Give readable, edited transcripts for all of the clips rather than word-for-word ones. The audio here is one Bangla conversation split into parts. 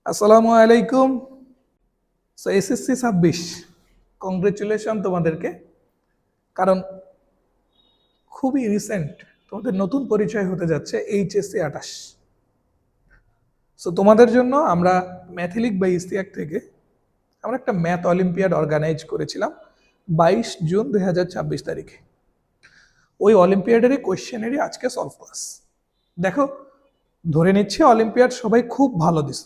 আসসালামু আলাইকুম। এসএসসি 26, কংগ্রেচুলেশন তোমাদেরকে, কারণ খুবই রিসেন্ট তোমাদের নতুন পরিচয় হতে যাচ্ছে এইচএসসি 28। তোমাদের জন্য আমরা ম্যাথলিক বা ইস্তিয়াক থেকে আমরা একটা ম্যাথ অলিম্পিয়াড অর্গানাইজ করেছিলাম 22 জুন 2026 তারিখে। ওই অলিম্পিয়াডেরই কোয়েশ্চেনেরই আজকে সলভ ক্লাস। দেখো, ধরে নিচ্ছি অলিম্পিয়াড সবাই খুব ভালো দিস,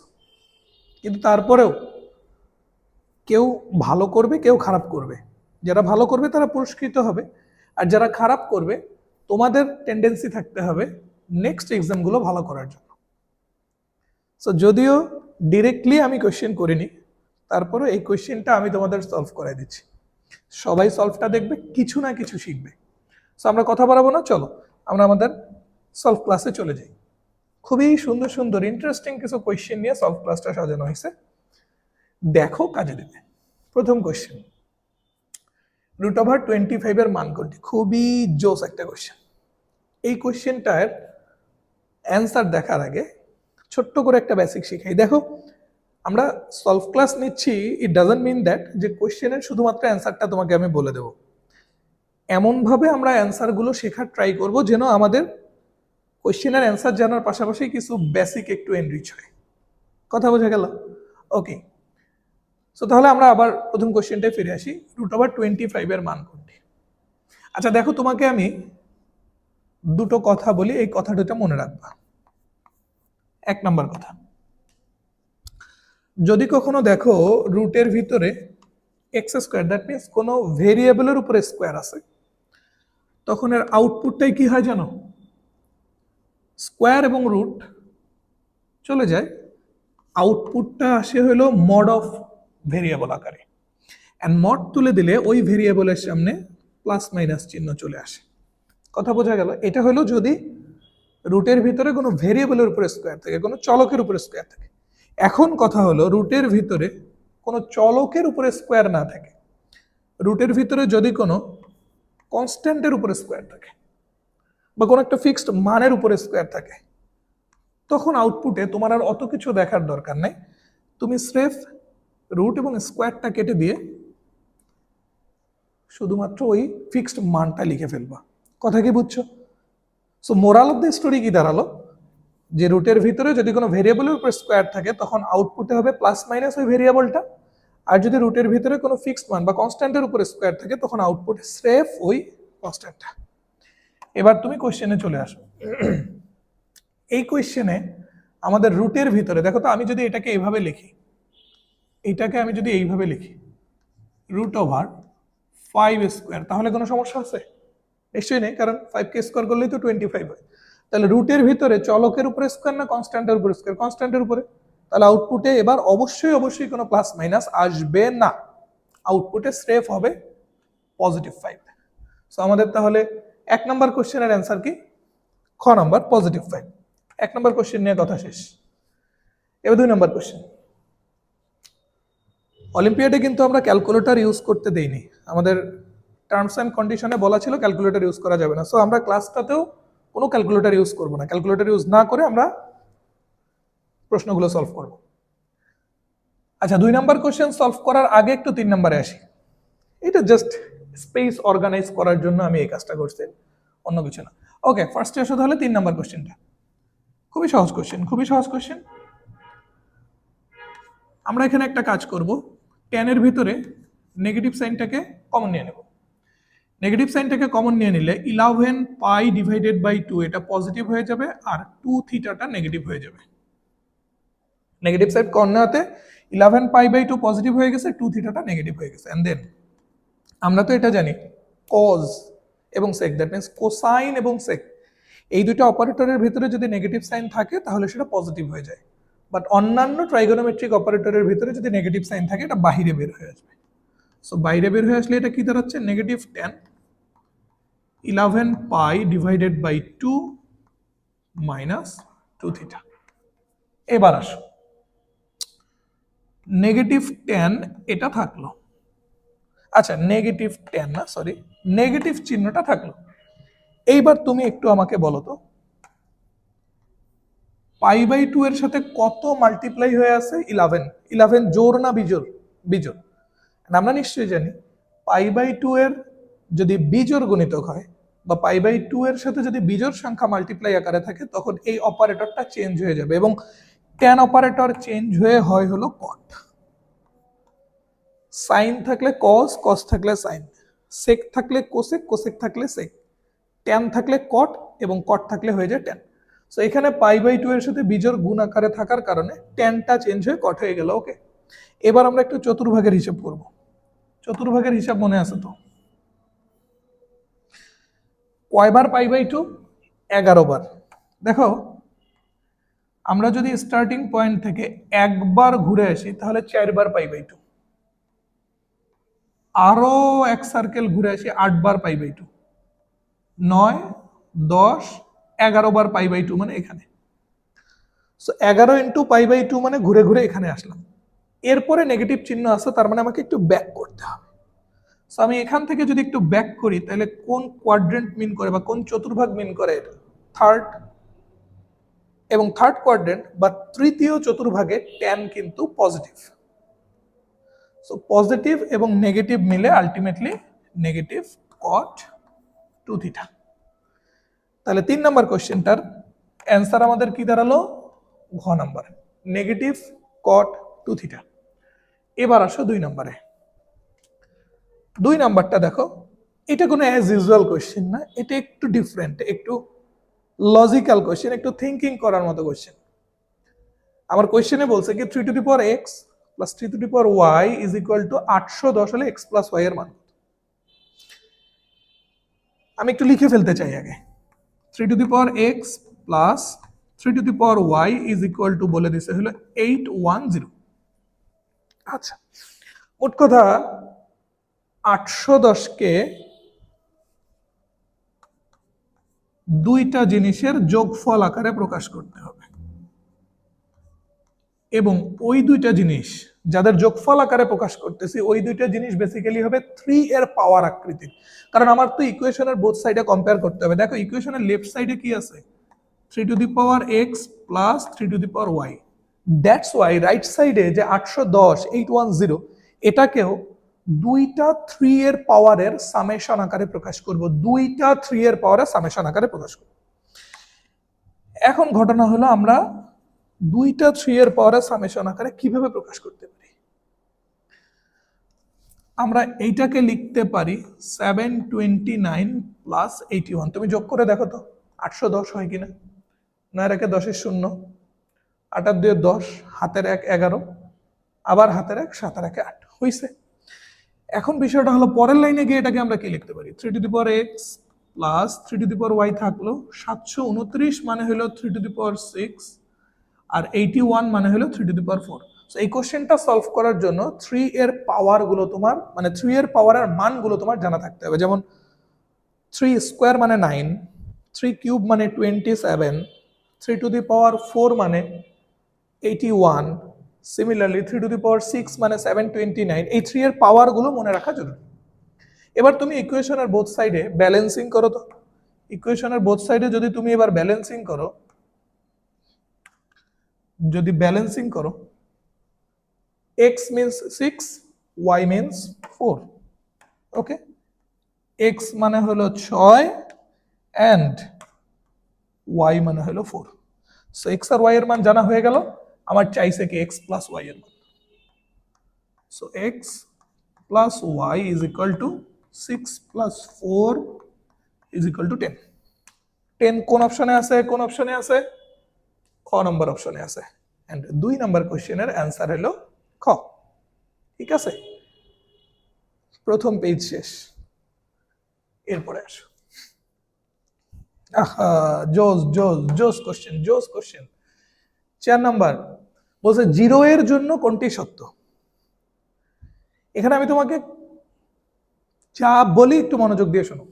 কিন্তু তারপরেও কেউ ভালো করবে, কেউ খারাপ করবে। যারা ভালো করবে তারা পুরস্কৃত হবে, আর যারা খারাপ করবে তোমাদের টেন্ডেন্সি থাকতে হবে নেক্সট এক্সামগুলো ভালো করার জন্য। যদিও ডিরেক্টলি আমি কোয়েশ্চেন করিনি, তারপরে এই কোয়েশ্চেনটা আমি তোমাদের সলভ করাই দিচ্ছি। সবাই সলভটা দেখবে, কিছু না কিছু শিখবে। আমরা কথা বাড়াবো না, চলো আমরা আমাদের সলভ ক্লাসে চলে যাই। খুবই সুন্দর সুন্দর ইন্টারেস্টিং কিছু কোয়েশ্চেন নিয়ে সলভ ক্লাসটা সাজানো হয়েছে, দেখো কাজে দেবে। প্রথম কোয়েশ্চেন, √25 এর মান কোনটি? খুবই জোস একটা কোয়েশ্চেন। এই কোয়েশ্চেনটার অ্যান্সার দেখার আগে ছোট্ট করে একটা বেসিক শিখাই। দেখো, আমরা সলভ ক্লাস নিচ্ছি, ইট ডাজন্ট মিন দ্যাট যে কোয়েশ্চেনের শুধুমাত্র অ্যান্সারটা তোমাকে আমি বলে দেবো। এমনভাবে আমরা অ্যান্সারগুলো শেখার ট্রাই করব যেন আমাদের কোয়েশ্চেনের অ্যান্সার জানার পাশাপাশি কিছু বেসিক একটু এনরিচ হয়। কথা বোঝা গেল? ওকে, তাহলে আমরা আবার প্রথম কোয়েশ্চেনটায় ফিরে আসি। √25 এর মান কোনটি? আচ্ছা দেখো, তোমাকে আমি দুটো কথা বলি, এই কথা দুটো মনে রাখবা। এক নাম্বার কথা, যদি কখনো দেখো রুটের ভিতরে x², দ্যাট মিনস কোনো ভেরিয়েবলের উপরে স্কোয়ার আছে, তখন এর আউটপুটটাই কি হয় জানো? স্কোয়ার এবং রুট চলে যায়, আউটপুটটা আসে হলো মড অফ ভেরিয়েবল আকারে। অ্যান্ড মড তুলে দিলে ওই ভেরিয়েবলের সামনে প্লাস মাইনাস চিহ্ন চলে আসে। কথা বোঝা গেল? এটা হলো যদি রুটের ভিতরে কোনো ভেরিয়েবলের উপরে স্কোয়ার থাকে, কোনো চলকের উপরে স্কোয়ার থাকে। এখন কথা হলো, রুটের ভিতরে কোনো চলকের উপরে স্কোয়ার না থাকে, রুটের ভিতরে যদি কোনো কনস্ট্যান্টের উপরে স্কোয়ার থাকে বা কোনো একটা ফিক্সড মানের উপরে স্কোয়ার থাকে, তখন আউটপুটে তোমার আর অত কিছু দেখার দরকার নেই। তুমি স্রেফ রুট এবং স্কোয়ারটা কেটে দিয়ে শুধুমাত্র ওই ফিক্সড মানটা লিখে ফেলবা। কথা কি বুঝছো? মোরাল অফ দ্য স্টোরি কি দাঁড়ালো? যে রুটের ভিতরে যদি কোনো ভেরিয়েবলের উপর স্কোয়ার থাকে, তখন আউটপুটে হবে প্লাস মাইনাস ওই ভেরিয়েবলটা। আর যদি রুটের ভিতরে কোনো ফিক্সড মান বা কনস্ট্যান্টের উপরে স্কোয়ার থাকে, তখন আউটপুটে স্রেফ ওই কনস্ট্যান্টটা। এবার তুমি কোয়েশ্চেনে চলে আসো। এই কোয়েশ্চেনে আমাদের রুটের ভিতরে দেখো তো, আমি যদি এটাকে এইভাবে লিখি, এইটাকে আমি যদি এইভাবে লিখি √5², তাহলে কোনো সমস্যা আছে? নিশ্চয়ই নেই, কারণ 5কে স্কোয়ার করলেই তো 25 হয়। তাহলে রুটের ভিতরে চলকের উপরে স্কোয়ার না কনস্ট্যান্টের উপরে স্কোয়ার? কনস্ট্যান্টের উপরে। তাহলে আউটপুটে এবার অবশ্যই অবশ্যই কোনো প্লাস মাইনাস আসবে না, আউটপুটে স্রেফ হবে +5। আমাদের তাহলে 1 নম্বর কোশ্চেনের অ্যান্সার কি? খ নাম্বার, +5। 1 নম্বর কোশ্চেন নিয়ে কথা শেষ। এবার 2 নম্বর কোশ্চেন। অলিম্পিয়াডে কিন্তু আমরা ক্যালকুলেটর ইউজ করতে দেইনি, আমাদের টার্মস অ্যান্ড কন্ডিশনে বলা ছিল ক্যালকুলেটর ইউজ করা যাবে না। আমরা ক্লাসটাতেও কোনো ক্যালকুলেটর ইউজ করব না। ক্যালকুলেটর ইউজ না করে আমরা প্রশ্নগুলো সলভ করব। আচ্ছা, 2 নাম্বার কোশ্চেন সলভ করার আগে একটু 3 নম্বরে আসি। এটা জাস্ট স্পেস অর্গানাইজ করার জন্য আমি এই কাজটা করছি, অন্য কিছু না। ওকে, ফার্স্টে আসো তাহলে 3 নাম্বার কোশ্চেনটা। খুবই সহজ কোশ্চেন, খুবই সহজ কোশ্চেন। আমরা এখানে একটা কাজ করব, tan এর ভিতরে নেগেটিভ সাইনটাকে কমন নিয়ে নেব। নেগেটিভ সাইনটাকে কমন নিয়ে নিলে 11π/2 এটা পজিটিভ হয়ে যাবে, আর 2 থিটাটা নেগেটিভ হয়ে যাবে। নেগেটিভ সাইড কর্নাতে 11π/2 পজিটিভ হয়ে গেছে, 2 থিটাটা নেগেটিভ হয়ে গেছে। এন্ড দেন আমরা তো এটা জানি কজ এবং সেক, দ্যাট মিন্স কোসাইন এবং সেক, এই দুটো অপারেটরের ভিতরে যদি নেগেটিভ সাইন থাকে তাহলে সেটা পজিটিভ হয়ে যায়। বাট অন্যান্য ট্রাইগোনোমেট্রিক অপারেটরের ভিতরে যদি নেগেটিভ সাইন থাকে, এটা বাইরে বের হয়ে আসবে। বাইরে বের হয়ে আসলে এটা কি দাঁড়াচ্ছে? -10 11π/2 -2 থিটা। এবার আসো, -10 এটা থাকলো। আচ্ছা, -10 না, সরি, নেগেটিভ চিহ্নটা থাকলো। এইবার তুমি একটু আমাকে বলো তো, π/2 এর সাথে কত মাল্টিপ্লাই হয়ে আছে? 11। 11 জোড় না বিজোড়? বিজোড়। আমরা নিশ্চয়ই জানি π/2 এর যদি বিজোড় গুণিতক হয় বা π/2 এর সাথে যদি বিজোড় সংখ্যা মাল্টিপ্লাই আকারে থাকে তখন এই অপারেটরটা চেঞ্জ হয়ে যাবে, এবং tan অপারেটর চেঞ্জ হয়ে হয় হলো cot। সাইন থাকলে cos, cos থাকলে সাইন, sec থাকলে কোসেক, কোসেক থাকলে সেক, tan থাকলে cot এবং cot থাকলে হয়ে যায় tan। সো এখানে π/2 এর সাথে বিজোড় গুণ আকারে থাকার কারণে tanটা চেঞ্জ হয়ে cot হয়ে গেল। ওকে, এবার আমরা একটু চতুর্ভাগের হিসাব করব। চতুর্ভাগের হিসাব মনে আছে তো? কয়বার π/2? 11 বার। দেখো, আমরা যদি স্টার্টিং পয়েন্ট থেকে একবার ঘুরে আসি তাহলে 4 বার π/2, আরো এক সার্কেল ঘুরে আসি 8 বার π/2, 9, 10, 11 বার π/2 মানে এখানে। সো 11 ইন্টু π/2 মানে ঘুরে ঘুরে এখানে আসলাম। এরপরে নেগেটিভ চিহ্ন আছে, তার মানে আমাকে একটু ব্যাক করতে হবে। সো আমি এখান থেকে যদি একটু ব্যাক করি তাহলে কোন কোয়াড্রেন্ট মিন করে বা কোন চতুর্ভাগ মিন করে? এটা থার্ড, এবং থার্ড কোয়াড্রেন্ট বা তৃতীয় চতুর্ভাগে tan কিন্তু পজিটিভ। সো পজিটিভ এবং নেগেটিভ মিলে আলটিমেটলি নেগেটিভ cot 2 থিটা। তাহলে 3 নম্বর কোশ্চেনটার অ্যান্সার আমাদের কি দাঁড়ালো? ঘ নাম্বার, নেগেটিভ cot 2 থিটা। এবার আসো 2 নম্বরে। 2 নাম্বারটা দেখো, এটা কোনো অ্যাজ ইউজুয়াল কোশ্চেন না, এটা একটু ডিফারেন্ট, একটু লজিক্যাল কোশ্চেন, একটু থিঙ্কিং করার মতো কোশ্চেন। আমার কোশ্চেনে বলছে কি 3 two the power x plus 3 two the power y is equal two 810 হলে x প্লাস y এর মান। আমি একটু লিখে ফেলতে চাই আগে। 3 two the power x plus 3 two the power y is equal two বলে দিছে হলো 810। আচ্ছা, মোট কথা 810কে দুইটা জিনিসের যোগফল আকারে প্রকাশ করতে হবে, এবং ওই দুইটা জিনিস যাদের যোগফল আকারে প্রকাশ করতেছি ওই দুইটা জিনিস বেসিক্যালি হবে 3 এর পাওয়ার আকৃতির। কারণ আমার তো ইকুয়েশনের বোথ সাইডে কম্পেয়ার করতে হবে। দেখো, ইকুয়েশনের লেফট সাইডে কি আছে? 3 two the power x plus 3 two the power y। That's why right সাইডে যে 810 810 এটাকেও দুইটা 3 এর পাওয়ারের সামেশন আকারে প্রকাশ করব, দুইটা 3 এর পাওয়ারের সামেশন আকারে প্রকাশ করব। এখন ঘটনা হলো আমরা দুইটা 3 এর পাওয়ারের সামেশন আকারে কিভাবে প্রকাশ করতে পারি? আমরা এইটাকে লিখতে পারি 729 প্লাস 81। তুমি যোগ করে দেখো তো 810 হয় কিনা। 9 একে 10 শূন্য, 8 আর 2 10, হাতের 1 11, আবার হাতের 1 7 আর 1 8 হইছে। এখন বিষয়টা হলো পরের লাইনে গিয়ে এটাকে আমরা কি লিখতে পারি? 3 two the power x plus 3 two the power y থাকলো, 729 মানে হলো 3 টু দি পাওয়ার 6, আর 81 মানে হলো 3 টু দি পাওয়ার 4। সো এই কোশ্চেনটা সলভ করার জন্য 3 এর পাওয়ার গুলো তোমার, মানে 3 এর পাওয়ারের মানগুলো তোমার জানা থাকতে হবে। যেমন 3 স্কোয়ার মানে 9, 3 কিউব মানে 27, 3 টু দি পাওয়ার 4 মানে 81, সিমিলারলি 3 টু দি পাওয়ার 6 মানে 729। এই 3 এর পাওয়ার গুলো মনে রাখা জরুরি। এবার তুমি ইকুয়েশনের বোথ সাইডে ব্যালেন্সিং করো তো। ইকুয়েশনের বোথ সাইডে যদি তুমি এবার ব্যালেন্সিং করো, যদি ব্যালেন্সিং করো, x means 6, y means 4, ওকে। x মানে হলো 6 and y মানে হলো 4। সো x আর y এর মান জানা হয়ে গেল। আমার চাইছে কি x প্লাস y এর মান। So x plus y is equal two 6 plus 4 is equal to 10। 10 কোন অপশনে আছে? কোন অপশনে আছে? খ নম্বর অপশনে আছে। এন্ড 2 নম্বর কোশ্চেনের অ্যান্সার হলো খ। ঠিক আছে, প্রথম পেজ শেষ। এরপরে আসো, আহা, জোস জোস জোস কোশ্চেন, জোস কোশ্চেন। 4 নাম্বার বলছে 0 এর জন্য কোনটি সত্য? এখানে আমি তোমাকে যা বলি একটু মনোযোগ দিয়ে শোনো।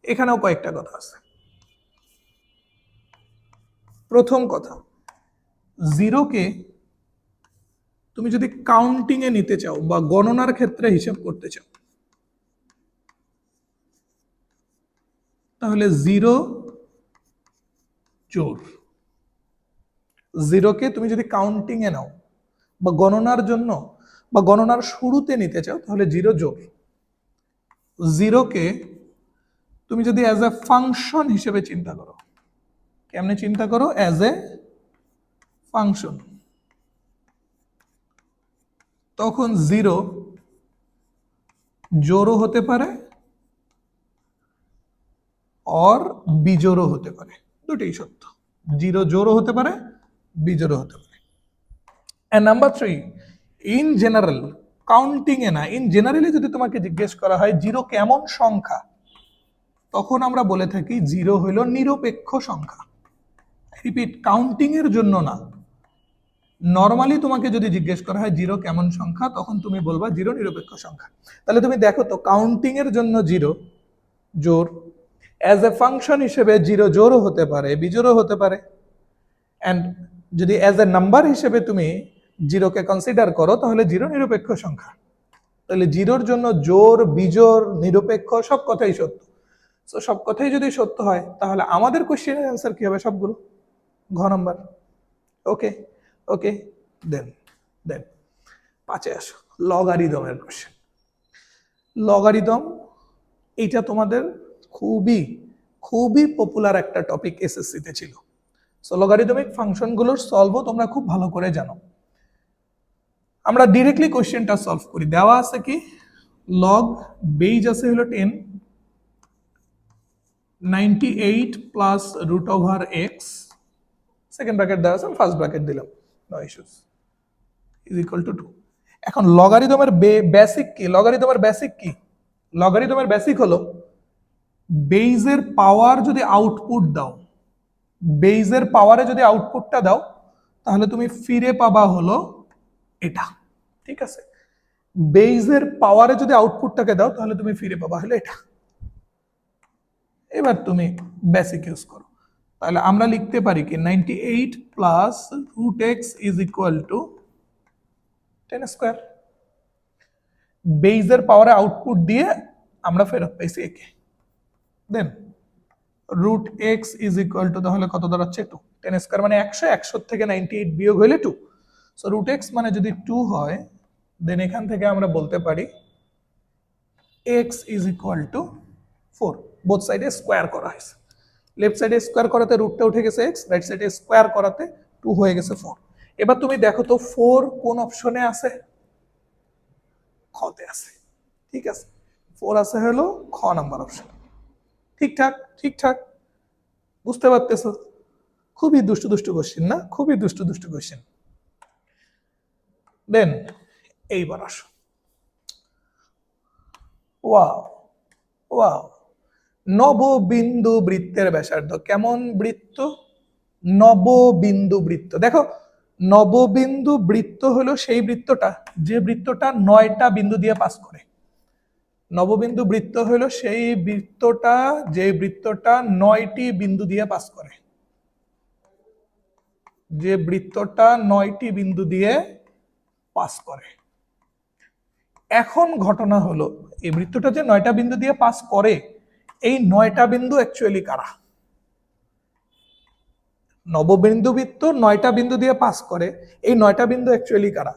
এখানেও কয়েকটা কথা আছে। প্রথম কথা, 0কে তুমি যদি কাউন্টিং এ নিতে চাও বা গণনার ক্ষেত্রে হিসাব করতে চাও, তাহলে 0 জোর। জিরোকে তুমি যদি কাউন্টিং এ নাও বা গণনার জন্য বা গণনার শুরুতে নিতে চাও তাহলে জিরো জোর। জিরোকে তুমি যদি অ্যাজ এ ফাংশন হিসেবে চিন্তা করো, কেমনে চিন্তা করো? অ্যাজ এ ফাংশন, তখন জিরো জোরও হতে পারে और বিজোড়ও হতে পারে, দুটোই সত্য। জিরো জোরও হতে পারে, বিজোড়ও হতে পারে। And number 3, in general, counting এ না, ইন জেনারেলি যদি তোমাকে জিজ্ঞেস করা হয় জিরো কেমন সংখ্যা, তখন আমরা বলে থাকি জিরো হলো নিরপেক্ষ সংখ্যা। রিপিট, কাউন্টিং এর জন্য না, নর্মালি তোমাকে যদি জিজ্ঞেস করা হয় জিরো কেমন সংখ্যা, তখন তুমি বলবা জিরো নিরপেক্ষ সংখ্যা। তাহলে তুমি দেখো তো, কাউন্টিং এর জন্য জিরো জোর, অ্যাজ এ ফাংশন হিসেবে জিরো জোরও হতে পারে, বিজোড়ও হতে পারে। অ্যান্ড যদি অ্যাজ এ নাম্বার হিসেবে তুমি জিরোকে কনসিডার করো তাহলে জিরো নিরপেক্ষ সংখ্যা। তাহলে জিরোর জন্য জোর, বিজোড়, নিরপেক্ষ সব কথাই সত্য। তো সব কথাই যদি সত্য হয় তাহলে আমাদের কোশ্চেনের অ্যান্সার কি হবে? সবগুলো ঘ নাম্বার। ওকে ওকে, দেন দেন 5-এ আসো, লগারিদমের কোশ্চেন। লগারিদম, এইটা তোমাদের খুবই খুবই পপুলার একটা টপিক এসএসসিতে ছিল। সো লগারিদমিক ফাংশনগুলোর সলভও তোমরা খুব ভালো করে জানো। আমরা ডিরেক্টলি কোশ্চেনটা সলভ করি। দেওয়া আছে কি, লগ বেজ আছে হলো 10, 98 plus root over x, second bracket দেওয়া আছে, ফার্স্ট ব্র্যাকেট দিলাম, no issues, is equal to 2। এখন লগারিদমের বেসিক কি? লগারিদমের বেসিক কি? লগারিদমের বেসিক হলো বেজের পাওয়ার যদি আউটপুট দাও, বেজের পাওয়ারে যদি আউটপুটটা দাও তাহলে তুমি ফিরে পাবা হলো এটা। ঠিক আছে, বেজের পাওয়ারে যদি আউটপুটটাকে দাও তাহলে তুমি ফিরে পাবা হলো এটা। এবার তুমি বেসিক ইউজ করো, তাহলে আমরা লিখতে পারি কি 98 plus root x is equal to 10 square. বেজের পাওয়ারে আউটপুট দিয়ে আমরা ফেরত পাইছি একে। Then root x is equal to, তাহলে কত দাঁড়াচ্ছে? 2। 10 স্কোয়ার মানে 100, 100 থেকে 98 বিয়োগ হইলে 2। সো রুট এক্স মানে যদি 2 হয়, দেন এখান থেকে আমরা বলতে পারি x is equal to 4। Both সাইডে স্কোয়ার করা হয়েছে, লেফট সাইডে স্কোয়ার করাতে রুটটা উঠে গেছে এক্স, রাইট সাইডে স্কোয়ার করাতে 2 হয়ে গেছে 4। এবার তুমি দেখো তো 4 কোন অপশনে আছে? খতে আছে। ঠিক আছে, 4 আছে হলো খ নাম্বার অপশন। ঠিকঠাক ঠিকঠাক, বুঝতে পারতেছো? খুবই দুষ্টু দুষ্টু কোশ্চেন না? খুবই দুষ্টু দুষ্টু কোশ্চেন। দেন এইবার আসো, ওয়াও ওয়াও, নববিন্দু বৃত্তের ব্যাসার্ধ। কেমন বৃত্ত? নববিন্দু বৃত্ত। দেখো, নববিন্দু বৃত্ত হলো সেই বৃত্তটা যে বৃত্তটা 9টা বিন্দু দিয়ে পাস করে। নববিন্দু বৃত্ত হলো সেই বৃত্তটা যে বৃত্তটা 9টি বিন্দু দিয়ে পাস করে, যে বৃত্তটা 9টি বিন্দু দিয়ে পাস করে। এখন ঘটনা হলো, এই বৃত্তটা যে 9টা বিন্দু দিয়ে পাস করে, এই 9টা বিন্দু অ্যাকচুয়ালি কারা? নববিন্দু বৃত্ত 9টা বিন্দু দিয়ে পাস করে, এই 9টা বিন্দু অ্যাকচুয়ালি কারা?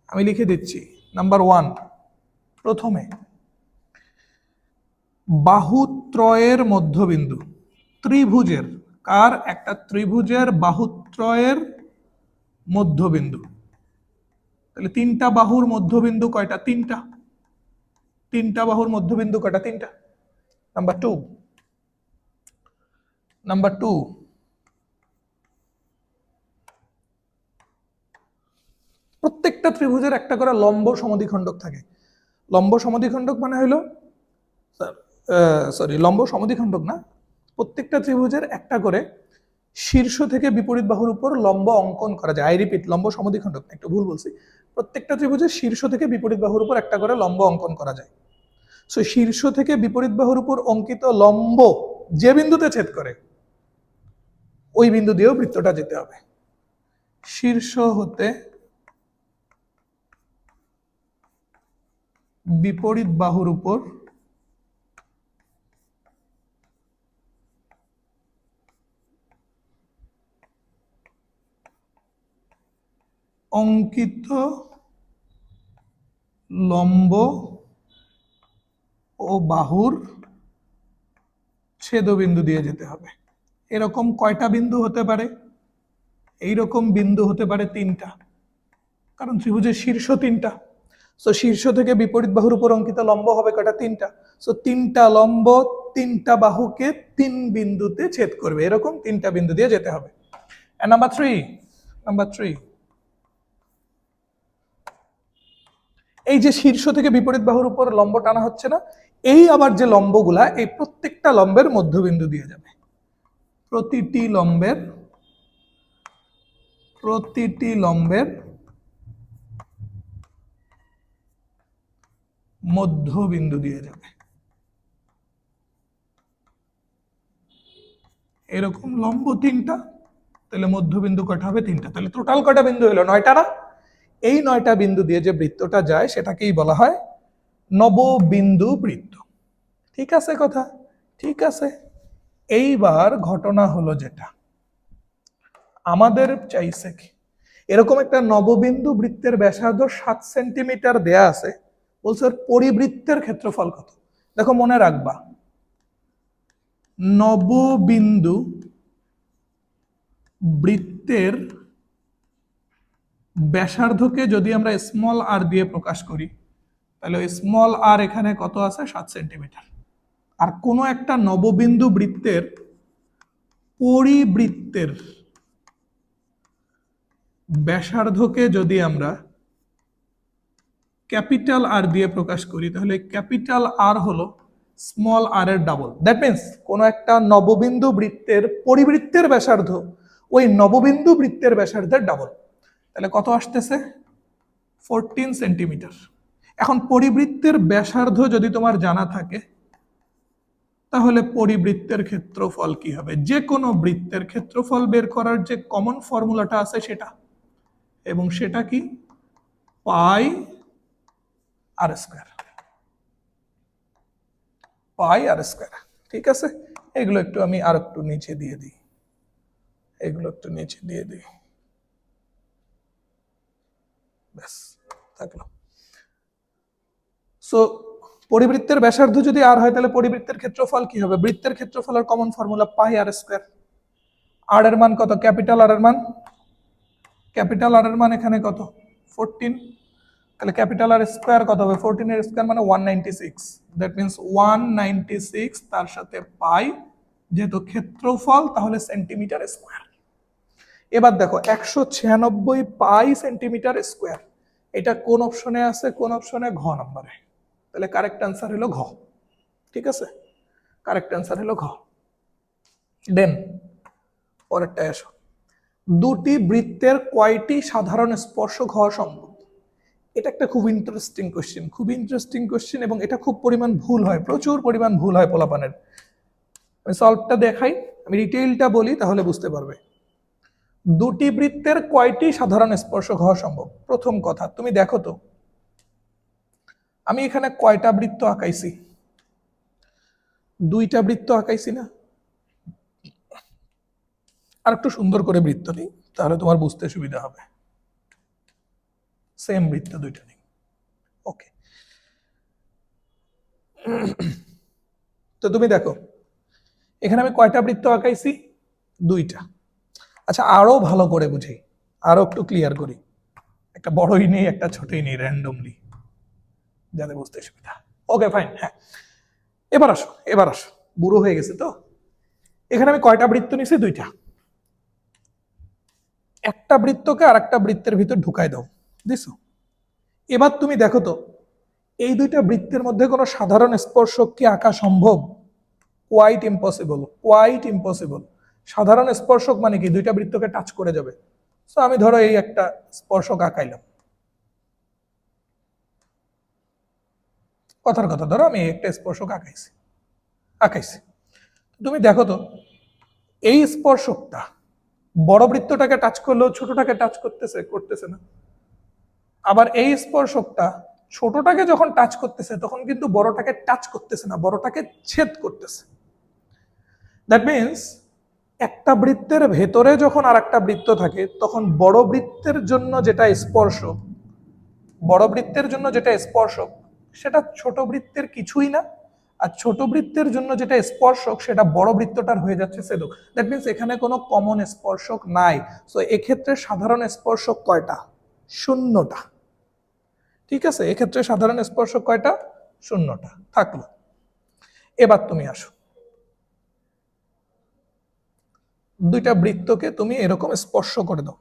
আমি লিখে দিচ্ছি। নাম্বার 1, প্রথমে বাহুত্রয়ের মধ্যবিন্দু, ত্রিভুজের, কার? একটা ত্রিভুজের বাহুত্রয়ের মধ্যবিন্দু। তাহলে 3টা বাহুর মধ্যবিন্দু কয়টা? 3টা। 3টা বাহুর মধ্যবিন্দু কয়টা? 3টা। নাম্বার 2, প্রত্যেকটা ত্রিভুজের একটা করে লম্ব সমদ্বিখণ্ডক থাকে। লম্ব সমদ্বিখণ্ডক মানে হলো, লম্ব সমদ্বিখণ্ডক না, প্রত্যেকটা ত্রিভুজের একটা করে শীর্ষ থেকে বিপরীত বাহুর উপর লম্ব অঙ্কন করা যায়। আই রিপিট, লম্ব সমদ্বিখণ্ডক, একটু ভুল বলছি। প্রত্যেকটা ত্রিভুজের শীর্ষ থেকে বিপরীত বাহুর উপর একটা করে লম্ব অঙ্কন করা যায়। সো শীর্ষ থেকে বিপরীত বাহুর উপর অঙ্কিত লম্ব যে বিন্দুতে ছেদ করে, ওই বিন্দু দিয়েও বৃত্তটা যেতে হবে। শীর্ষ হতে বিপরীত বাহুর উপর অঙ্কিত লম্ব ও বাহুর ছেদবিন্দু দিয়ে যেতে হবে। এরকম কয়টা বিন্দু হতে পারে? এইরকম বিন্দু হতে পারে 3টা, কারণ ত্রিভুজের শীর্ষ 3টা। সো শীর্ষ থেকে বিপরীত বাহুর উপর অঙ্কিত লম্ব হবে কয়টা? 3টা। সো 3টা লম্ব 3টা বাহুকে 3 বিন্দুতে ছেদ করবে, এরকম 3টা বিন্দু দিয়ে যেতে হবে। নাম্বার 3, এই যে শীর্ষ থেকে বিপরীত বাহুর উপর লম্ব টানা হচ্ছে না, এই আবার যে লম্বগুলা, এই প্রত্যেকটা লম্বের মধ্যবিন্দু দিয়ে যাবে। প্রতিটি লম্বের মধ্যবিন্দু দিয়ে যাবে। এরকম লম্ব 3টা, তাহলে মধ্যবিন্দু কয়টা হবে? 3টা। তাহলে টোটাল কয়টা বিন্দু হলো? 9টা না? এই 9টা বিন্দু দিয়ে যে বৃত্তটা যায় সেটাকেই বলা হয় নববিন্দু বৃত্ত। ঠিক আছে কথা? ঠিক আছে। এইবার ঘটনা হলো যেটা আমাদের চাইছে কি, এরকম একটা নববিন্দু বৃত্তের ব্যাসার্ধ 7 সেন্টিমিটার দেয়া আছে, বলছে পরিবৃত্তের ক্ষেত্রফল কত? দেখো মনে রাখবা, নববিন্দু বৃত্তের ব্যাসার্ধকে যদি আমরা স্মল আর দিয়ে প্রকাশ করি, তাহলে স্মল আর এখানে কত আছে? 7 সেন্টিমিটার। আর কোনো একটা নববিন্দু বৃত্তের পরিবৃত্তের ব্যাসার্ধকে যদি আমরা ক্যাপিটাল আর দিয়ে প্রকাশ করি, তাহলে ক্যাপিটাল আর হলো স্মল আর এর ডাবল। দ্যাট মিনস কোন একটা নববিন্দু বৃত্তের পরিবৃত্তের ব্যাসার্ধ ওই নববিন্দু বৃত্তের ব্যাসার্ধের ডাবল। তাহলে কত আসতেছে? 14 সেন্টিমিটার। এখন পরিবৃত্তের ব্যাসার্ধ যদি তোমার জানা থাকে, তাহলে পরিবৃত্তের ক্ষেত্রফল কি হবে? যে কোনো বৃত্তের ক্ষেত্রফল বের করার যে কমন ফর্মুলাটা আছে সেটা, এবং সেটা কি? পাই আর স্কয়ার। পাই আর স্কয়ার। ঠিক আছে, এগুলো একটু আমি আর একটু নিচে দিয়ে দিই, ব্যাস থাকলো। সো পরিবৃত্তের ব্যাসার্ধ যদি আর হয়, তাহলে পরিবৃত্তের ক্ষেত্রফল কি হবে? বৃত্তের ক্ষেত্রফলের কমন ফর্মুলা পাই আর স্কয়ার। আর এর মান কত? ক্যাপিটাল আর এর মান এখানে কত? 14। তাহলে ক্যাপিটাল আর স্কয়ার কত হবে? 14 এর স্কয়ার মানে 196। দ্যাট মিন্স 196, তার সাথে পাই, যেহেতু ক্ষেত্রফল তাহলে সেন্টিমিটার স্কয়ার। এবার দেখো 196 পাই সেন্টিমিটার স্কয়ার, এটা কোন অপশনে আছে? কোন অপশনে? ঘ নম্বরে। তাহলে কারেক্ট অ্যান্সার হলো ঘ। ঠিক আছে, কারেক্ট অ্যান্সার হলো ঘ। দেন পরেরটা এসো, দুটি বৃত্তের কয়টি সাধারণ স্পর্শক হওয়া সম্ভব? এটা একটা খুব ইন্টারেস্টিং কোশ্চেন, এবং এটা খুব পরিমাণ ভুল হয়, প্রচুর পরিমাণ ভুল হয় পোলাপানের। আমি সলভটা দেখাই, আমি ডিটেইলটা বলি, তাহলে বুঝতে পারবে। দুটি বৃত্তের কয়টি সাধারণ স্পর্শক হওয়া সম্ভব? প্রথম কথা, তুমি দেখো তো আমি এখানে কয়টা বৃত্ত আঁকাইছি? 2টা বৃত্ত আঁকাইছি না? আর একটু সুন্দর করে বৃত্ত নেই, তাহলে তোমার বুঝতে সুবিধা হবে। সেম বৃত্ত 2টা নেই। ওকে, তো তুমি দেখো এখানে আমি কয়টা বৃত্ত আঁকাইছি? 2টা। আচ্ছা, আরো ভালো করে বুঝি, আরো একটু ক্লিয়ার করি, একটা বড়ই নেই একটা ছোটই নেই, র্যান্ডমলি, যাতে বুঝতে সুবিধা। Okay fine. হ্যাঁ, এবার আসো, বুড়ো হয়ে গেছে তো। এখানে আমি কয়টা বৃত্ত নিছি? 2টা। একটা বৃত্তকে আর একটা বৃত্তের ভিতর ঢুকাই দাও, দিছো। এবার তুমি দেখো তো এই 2টা বৃত্তের মধ্যে কোনো সাধারণ স্পর্শক কি আঁকা সম্ভব? Quite impossible. সাধারণ স্পর্শক মানে কি? 2টা বৃত্তকে টাচ করে যাবে। সো আমি ধরো এই একটা স্পর্শক আঁকাইলাম, কথার কথা, ধরো আমি একটা স্পর্শক আঁকাইছি। তুমি দেখো তো এই স্পর্শকটা বড় বৃত্তটাকে টাচ করলেও ছোটটাকে টাচ করতেছে না। আবার এই স্পর্শকটা ছোটটাকে যখন টাচ করতেছে তখন কিন্তু বড়টাকে টাচ করতেছে না, বড়টাকে ছেদ করতেছে। দ্যাট মিনস একটা বৃত্তের ভেতরে যখন আরেকটা বৃত্ত থাকে তখন বড় বৃত্তের জন্য যেটা স্পর্শক, বড় বৃত্তের জন্য যেটা স্পর্শক সেটা ছোট বৃত্তের কিছুই না, আর ছোট বৃত্তের জন্য যেটা স্পর্শক সেটা বড় বৃত্তটার হয়ে যাচ্ছে ছেদক। দ্যাট মিনস এখানে কোনো কমন স্পর্শক নাই। সো এক্ষেত্রে সাধারণ স্পর্শক কয়টা? শূন্যটা। ঠিক আছে, এক্ষেত্রে সাধারণ স্পর্শক কয়টা? শূন্যটা থাকলো। এবার তুমি আসো, দুইটা বৃত্তকে তুমি এরকম স্পর্শ করে দাও।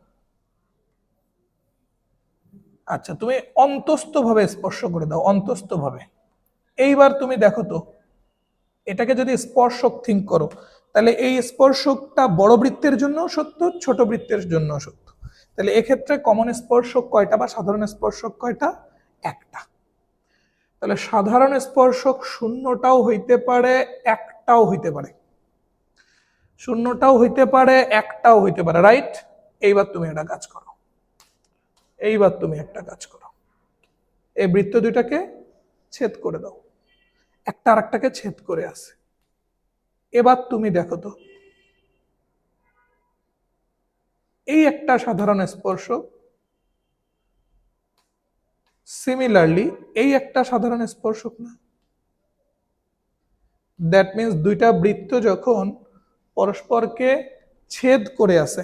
আচ্ছা, তুমি অন্তস্থ ভাবে স্পর্শ করে দাও, অন্তস্থ ভাবে। এইবার তুমি দেখো তো, এটাকে যদি স্পর্শক থিঙ্ক করো, তাহলে এই স্পর্শকটা বড় বৃত্তের জন্য সত্য, ছোট বৃত্তের জন্য সত্য। তাহলে এক্ষেত্রে কমন স্পর্শক কয়টা বা সাধারণ স্পর্শক কয়টা? একটা। তাহলে সাধারণ স্পর্শক শূন্যটাও হইতে পারে, একটাও হইতে পারে, শূন্যটাও হইতে পারে, একটাও হইতে পারে, রাইট? এইবার তুমি একটা কাজ করো, এইবার তুমি একটা কাজ করো, এই বৃত্ত দুইটাকে ছেদ করে দাও, একটা আর একটাকে ছেদ করে আছে। এবার তুমি দেখো তো, এই একটা সাধারণ স্পর্শক, সিমিলারলি এই একটা সাধারণ স্পর্শক না? দ্যাট মিনস দুইটা বৃত্ত যখন পরস্পরকে ছেদ করে আছে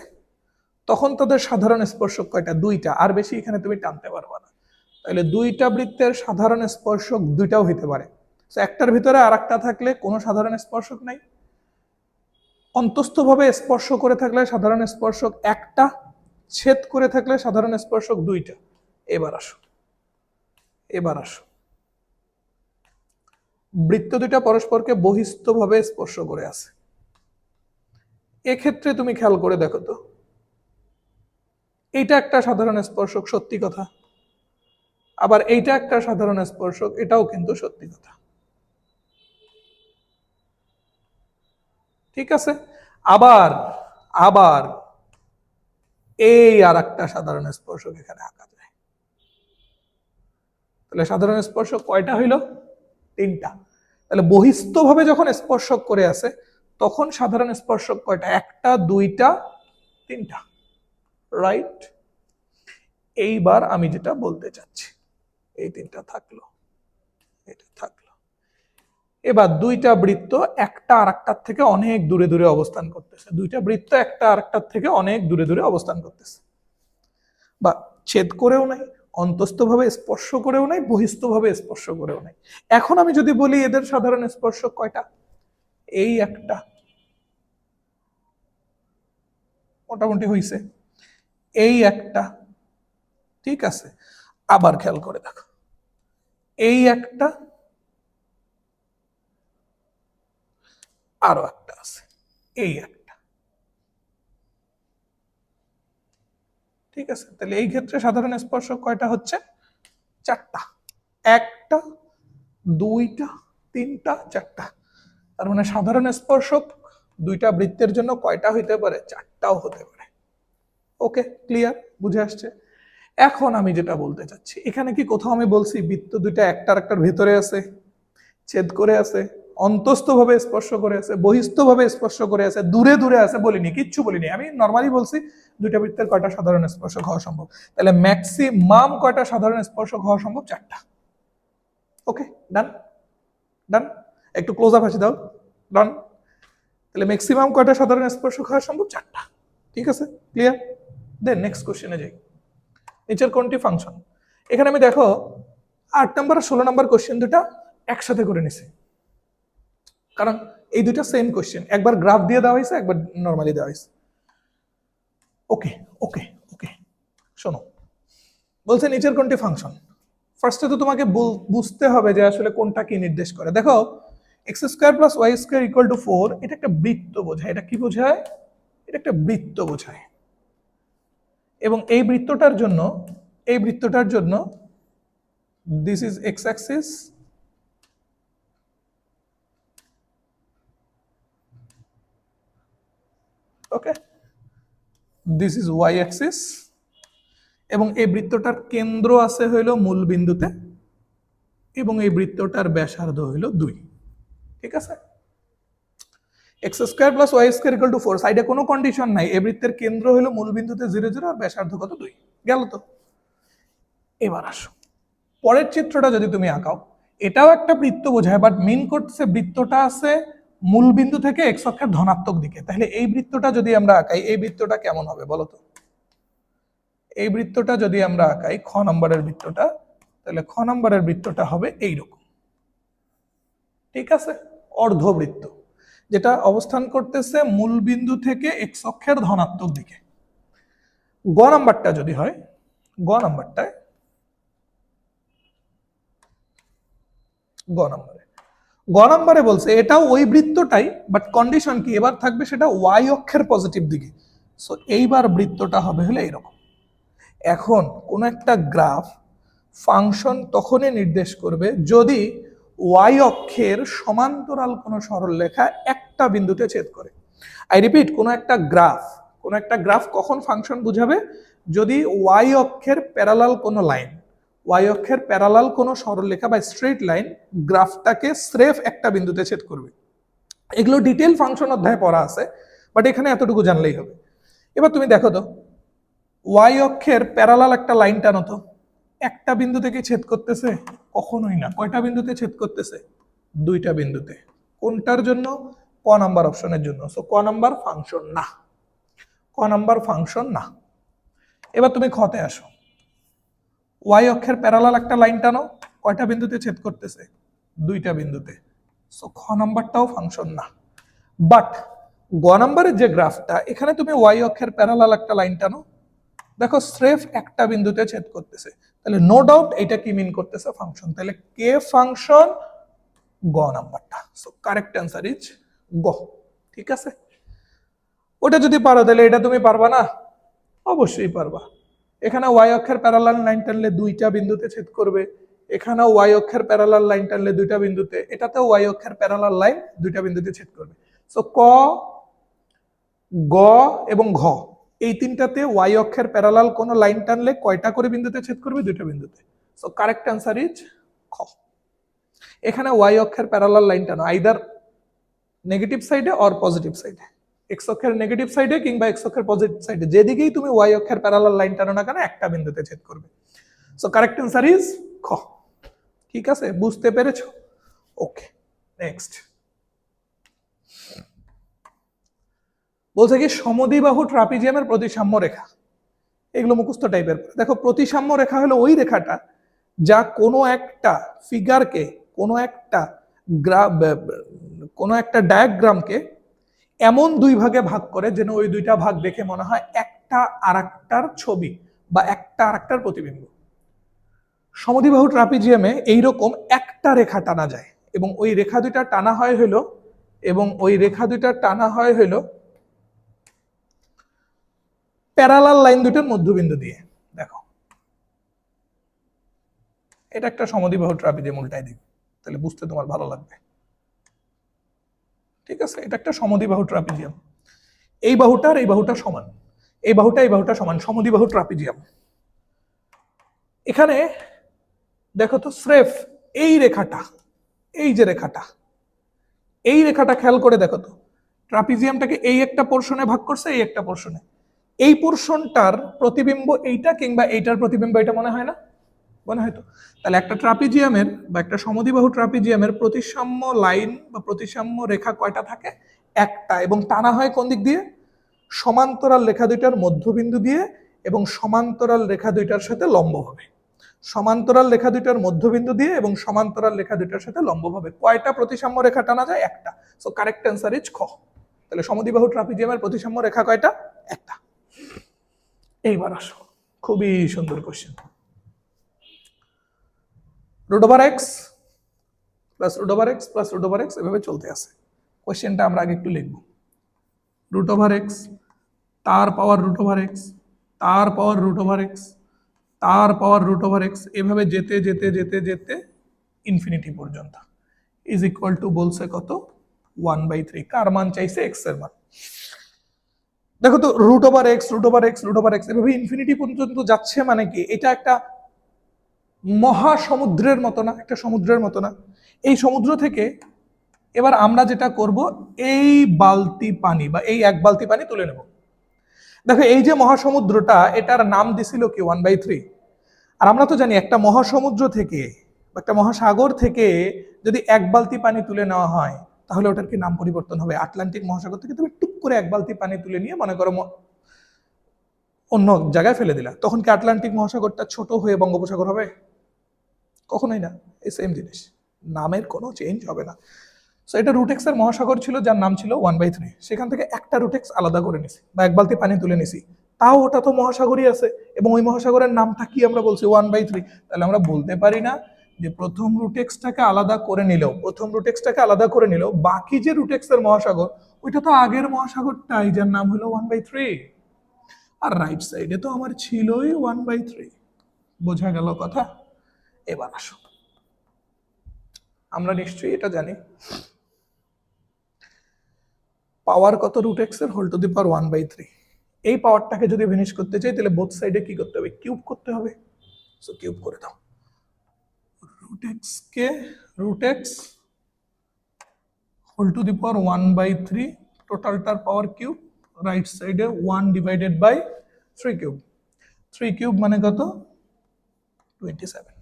তখন তাদের সাধারণ স্পর্শক কয়টা? দুইটা, আর বেশি এখানে তুমি টানতে পারবে না। তাহলে দুইটা বৃত্তের সাধারণ স্পর্শক দুইটাও হইতে পারে। একটার ভিতরে আর একটা থাকলে কোনো সাধারণ স্পর্শক নাই। অন্তস্থভাবে স্পর্শ করে থাকলে সাধারণ স্পর্শক একটা, ছেদ করে থাকলে সাধারণ স্পর্শক দুইটা। এবার আসো, এবার আসো, বৃত্ত দুইটা পরস্পরকে বহিস্থভাবে স্পর্শ করে আছে। এক্ষেত্রে তুমি খেয়াল করে দেখো তো, এইটা একটা সাধারণ স্পর্শক, সত্যি কথা। আবার এইটা একটা সাধারণ স্পর্শক, এটাও কিন্তু সত্যি কথা। ঠিক আছে, আবার আবার এই আর একটা সাধারণ স্পর্শক এখানে আঁকা যায়। তাহলে সাধারণ স্পর্শক কয়টা হইল? তিনটা। তাহলে বহিস্থভাবে যখন স্পর্শক করে আছে তখন সাধারণ স্পর্শক কয়টা? একটা, দুইটা, তিনটা, রাইট? এইবার আমি যেটা বলতে চাচ্ছি, এই তিনটা থাকলো, এটা থাকলো। এবার দুইটা বৃত্ত একটা আর একটার থেকে অনেক দূরে দূরে অবস্থান করতেছে, দুইটা বৃত্ত একটা আর একটার থেকে অনেক দূরে দূরে অবস্থান করতেছে, বা ছেদ করেও নাই, অন্তস্থভাবে স্পর্শ করেও নাই, বহিস্থভাবে স্পর্শ করেও নাই। এখন আমি যদি বলি এদের সাধারণ স্পর্শক কয়টা? এই একটা, মোটামুটি হইছে, এই একটা, ঠিক আছে। আবার খেয়াল করে দেখো, এই একটা, আরো একটা আছে, এই একটা। ঠিক আছে, তাহলে এই ক্ষেত্রে সাধারণ স্পর্শক কয়টা হচ্ছে? চারটা। একটা, দুইটা, তিনটা, চারটা। তার মানে সাধারণ স্পর্শক দুইটা বৃত্তের জন্য কয়টা হইতে পারে? চারটাও হতে পারে। ওকে, ক্লিয়ার, বুঝে আসছে? এখন আমি যেটা বলতে চাচ্ছি, এখানে কি কোথাও আমি বলছি বৃত্ত দুইটা একটার একটার ভেতরে আছে, ছেদ করে আছে, অন্তস্থভাবে স্পর্শ করে আছে, বহিস্থভাবে স্পর্শ করে আছে, দূরে দূরে আছে? বলিনি, কিচ্ছু বলিনি। আমি নর্মালি বলছি দুইটা বৃত্তের কয়টা সাধারণ স্পর্শক হওয়া সম্ভব। তাহলে ম্যাক্সিমাম কয়টা সাধারণ স্পর্শক হওয়া সম্ভব? চারটা। ওকে, ডান, ডান। একটু ক্লোজ আপ হাসি দাও, ডান। তাহলে ম্যাক্সিমাম কয়টা সাধারণ স্পর্শক হওয়া সম্ভব? চারটা। ঠিক আছে, ক্লিয়ার? দেন নেক্সট কোশ্চেনে যাই। নিচের কোনটি ফাংশন? এখানে আমি দেখো 8 নম্বর আর 16 নম্বর কোশ্চেন দুটা একসাথে করে নিছি, কারণ এই দুটা সেম কোশ্চেন, একবার গ্রাফ দিয়ে দেওয়া হয়েছে, একবার নর্মালি দেওয়া হয়েছে। ওকে ওকে ওকে, শোনো, বলছে নিচের কোনটি ফাংশন। ফার্স্টে তো তোমাকে বুঝতে হবে যে আসলে কোনটা কি নির্দেশ করে। দেখো, x square plus y square equal to 4, এটা একটা বৃত্ত বোঝায়। এটা কি বোঝায়? এটা একটা বৃত্ত বোঝায়। এবং এই বৃত্তটার জন্য, এই বৃত্তটার জন্য this is x Axis, okay, this is Y Axis, এবং এই বৃত্তটার কেন্দ্র আছে হইল মূল বিন্দুতে, এবং এই বৃত্তটার ব্যাসার্ধ হইল 2। ঠিক আছে, x square plus y square equal to 4, সাইডে কোনো কন্ডিশন নাই, এই বৃত্তের কেন্দ্র হলো মূল বিন্দুতে 0 0 আর ব্যাসার্ধ কত 2, গেল তো। এবার আসো পরের চিত্রটা যদি তুমি আঁকাও, এটাও একটা বৃত্ত বোঝায়, বাট মিন করতেছে বৃত্তটা আছে মূল বিন্দু থেকে এক্স অক্ষের ধনাত্মক দিকে। তাহলে এই বৃত্তটা যদি আমরা আঁকাই, এই বৃত্তটা কেমন হবে বলো তো? এই বৃত্তটা যদি আমরা আঁকাই, খ নম্বরের বৃত্তটা, তাহলে খ নম্বরের বৃত্তটা হবে এইরকম, ঠিক আছে? অর্ধবৃত্ত, যেটা অবস্থান করতেছে মূল বিন্দু থেকে এক্স অক্ষের ধনাত্মক দিকে। গ নাম্বারটা যদি হয়, গ নাম্বারটায়, গ নাম্বারে বলছে এটাও ওই বৃত্তটাই, বাট কন্ডিশন কি এবার থাকবে, সেটা ওয়াই অক্ষের পজিটিভ দিকে। সো এইবার বৃত্তটা হবে হলো এরকম। এখন কোন একটা গ্রাফ ফাংশন তখনই নির্দেশ করবে যদি ওয়াই অক্ষের সমান্তরাল কোনো সরলরেখা একটা বিন্দুতে ছেদ করে। আই রিপিট, কোন একটা গ্রাফ কখন ফাংশন বুঝাবে, যদি ওয়াই অক্ষের প্যারালাল কোনো লাইন, ওয়াই অক্ষের প্যারালাল কোনো সরলরেখা বা স্ট্রেট লাইন গ্রাফটাকে স্রেফ একটা বিন্দুতে ছেদ করবে। এগুলো ডিটেল ফাংশন অধ্যায়ে পড়া আছে, বাট এখানে এতটুকু জানলেই হবে। এবার তুমি দেখো তো, ওয়াই অক্ষের প্যারালাল একটা লাইন টানো তো, একটা বিন্দু থেকে ছেদ করতেছে? কখনোই না। কয়টা বিন্দুতে ছেদ করতেছে? দুইটা বিন্দুতে। কোনটার জন্য? ক নাম্বার অপশনের জন্য। সো ক নাম্বার ফাংশন না, ক নাম্বার ফাংশন না। এবার তুমি খতে আসো, ওয়াই অক্ষের প্যারালাল একটা লাইন টানো, কয়টা বিন্দুতে ছেদ করতেছে? দুইটা বিন্দুতে। সো খ নাম্বারটাও ফাংশন না। বাট গ নাম্বারের যে গ্রাফটা, এখানে তুমি ওয়াই অক্ষের প্যারালাল একটা লাইন টানো, দেখো স্রেফ একটা বিন্দুতে ছেদ করতেছে, তাহলে নো ডাউট এটা কি মিন করতেছে? ফাংশন। তাহলে কে ফাংশন? গ নাম্বারটা। সো কারেক্ট অ্যান্সার ইজ গ, ঠিক আছে? ওটা যদি পারো তাহলে এটা তুমি পারবা না? অবশ্যই পারবা। এখানে ওয়াই অক্ষের প্যারালাল লাইন টানলে দুইটা বিন্দুতে ছেদ করবে, এখানেও ওয়াই অক্ষের প্যারালাল লাইন টানলে দুইটা বিন্দুতে, এটাতেও ওয়াই অক্ষের প্যারালাল লাইন দুইটা বিন্দুতে ছেদ করবে। সো ক, গ এবং ঘ, এই তিনটাতে ওয়াই অক্ষের প্যারালাল কোন লাইন টানলে কয়টা করে বিন্দুতে ছেদ করবে? দুইটা বিন্দুতে। সো কারেক্ট অ্যান্সার ইজ খ। এখানে ওয়াই অক্ষের প্যারালাল লাইন টানো, আইদার নেগেটিভ সাইডে অর পজিটিভ সাইডে, এক্স অক্ষের নেগেটিভ সাইডে কিংবা এক্স অক্ষের পজিটিভ সাইডে, যেদিকেই তুমি ওয়াই অক্ষের প্যারালাল লাইন টানো না কেন একটা বিন্দুতে ছেদ করবে। সো কারেক্ট অ্যান্সার ইজ খ, ঠিক আছে? বুঝতে পেরেছো? ওকে, নেক্সট বলছে কি সমদ্বিবাহু ট্রাপিজিয়ামের প্রতিসাম্য রেখা। এগুলো মুখস্থ টাইপের। দেখো, প্রতিসাম্য রেখা হলো ওই রেখাটা যা কোনো একটা ফিগারকে, কোনো একটা ডায়াগ্রামকে এমন দুই ভাগে ভাগ করে যেন ওই দুইটা ভাগ দেখে মনে হয় একটা আরেকটার ছবি বা একটা আরেকটার প্রতিবিম্ব। সমদ্বিবাহু ট্রাপিজিয়ামে এইরকম একটা রেখা টানা যায়, এবং ওই রেখা দুইটা টানা হয় হইল প্যারালাল লাইন দুইটার মধ্যবিন্দু দিয়ে। দেখো, এটা একটা সমদ্বিবাহু ট্রাপিজিয়াম, উল্টাই দিই তাহলে বুঝতে তোমার ভালো লাগবে, ঠিক আছে? এটা একটা সমদ্বিবাহু ট্রাপিজিয়াম, এই বাহুটা আর এই বাহুটা সমান, এই বাহুটা সমান, সমদ্বিবাহু ট্রাপিজিয়াম। এখানে দেখো তো, স্রেফ এই রেখাটা, এই যে রেখাটা, এই রেখাটা খেয়াল করে দেখো তো, ট্রাপিজিয়ামটাকে এই একটা পোর্শনে ভাগ করছে, এই একটা পোর্শনে, এই পোর্শনটার প্রতিবিম্ব এইটা কিংবা এইটার প্রতিবিম্ব এটা, মনে হয় না? মনে হয় তো। তাহলে একটা ট্রাপিজিয়ামের বা একটা সমদ্বিবাহু ট্রাপিজিয়ামের প্রতিসাম্য লাইন বা প্রতিসাম্য রেখা কয়টা থাকে? একটা, এবং টানা হয় কোন দিক দিয়ে? সমান্তরাল রেখা দুইটার মধ্যবিন্দু দিয়ে এবং সমান্তরাল রেখা দুইটার সাথে লম্বভাবে। সমান্তরাল রেখা দুইটার মধ্যবিন্দু দিয়ে এবং সমান্তরাল রেখা দুইটার সাথে লম্বভাবে কয়টা প্রতিসাম্য রেখা টানা যায়? একটা। সো কারেক্ট অ্যান্সার ইজ খ। তাহলে সমদ্বিবাহু ট্রাপিজিয়ামের প্রতিসাম্য রেখা কয়টা? একটা। এইবার আসো, খুবই সুন্দর question. √x plus √x plus √x এভাবে চলতে আছে। কোশ্চেনটা আমরা আগে একটু লিখব। √x, তার পাওয়ার √x, তার পাওয়ার √x, তার পাওয়ার √x, এভাবে যেতে যেতে যেতে যেতে ইনফিনিটি পর্যন্ত ইজ ইকুয়াল টু বলছে কত? 1/3। কার মান চাইছে? x এর মান। দেখো তো, √x √x এভাবে ইনফিনিটি পর্যন্ত যাচ্ছে, মানে কি এটা একটা মহাসমুদ্রের মতো না? একটা সমুদ্রের মতো না? এই সমুদ্র থেকে এবার আমরা যেটা করব, এই বালতি পানি বা এই 1 বালতি পানি তুলে নেব। দেখো এই যে মহাসমুদ্রটা, এটার নাম দিছিল কি 1/3। আর আমরা তো জানি একটা মহাসমুদ্র থেকে, একটা মহাসাগর থেকে যদি 1 বালতি পানি তুলে নেওয়া হয়, তাহলে ওটার কি নাম পরিবর্তন হবে? আটলান্টিক মহাসাগর থেকে তুমি টুক করে 1 বালতি পানি তুলে নিয়ে মনে করো অন্য জায়গায় ফেলে দিলা, তখন কি আটলান্টিক মহাসাগরটা ছোট হয়ে বঙ্গোপসাগর হবে? কখনোই না। এই সেম জিনিস, নামের কোনো চেঞ্জ হবে না। সো এটা রুটেক্স এর মহাসাগর ছিল, যার নাম ছিল 1/3। সেখান থেকে একটা রুটেক্স আলাদা করে নিছি বা 1 বালতি পানি তুলে নিছি, তাও ওটা তো মহাসাগরই আছে, এবং ওই মহাসাগরের নামটা কি আমরা বলছি 1/3। তাহলে আমরা বলতে পারি না যে প্রথম রুটেক্সটাকে আলাদা করে নিলেও বাকি যে রুটেক্স এর মহাসাগর, ওইটা তো আগের মহাসাগরটাই, যার নাম হলো 1/3। আর রাইট সাইডে তো আমার ছিলই 1/3। বোঝা গেল কথা? এবার আসো, আমরা নিশ্চয়ই এটা জানি পাওয়ার কত রুটেক্স এর হোল টু দি পাওয়ার 1/3। এই পাওয়ারটাকে যদি ভেনিশ করতে চাই, তাহলে বোথ সাইডে কি করতে হবে? কিউব করতে হবে। সো কিউব করে দাও, root x whole to the power 1/3, টোটালটার পাওয়ার কিউব, রাইট সাইডে 1 ডিভাইডেড বাই 3 কিউব। 3 কিউব মানে কত? 27।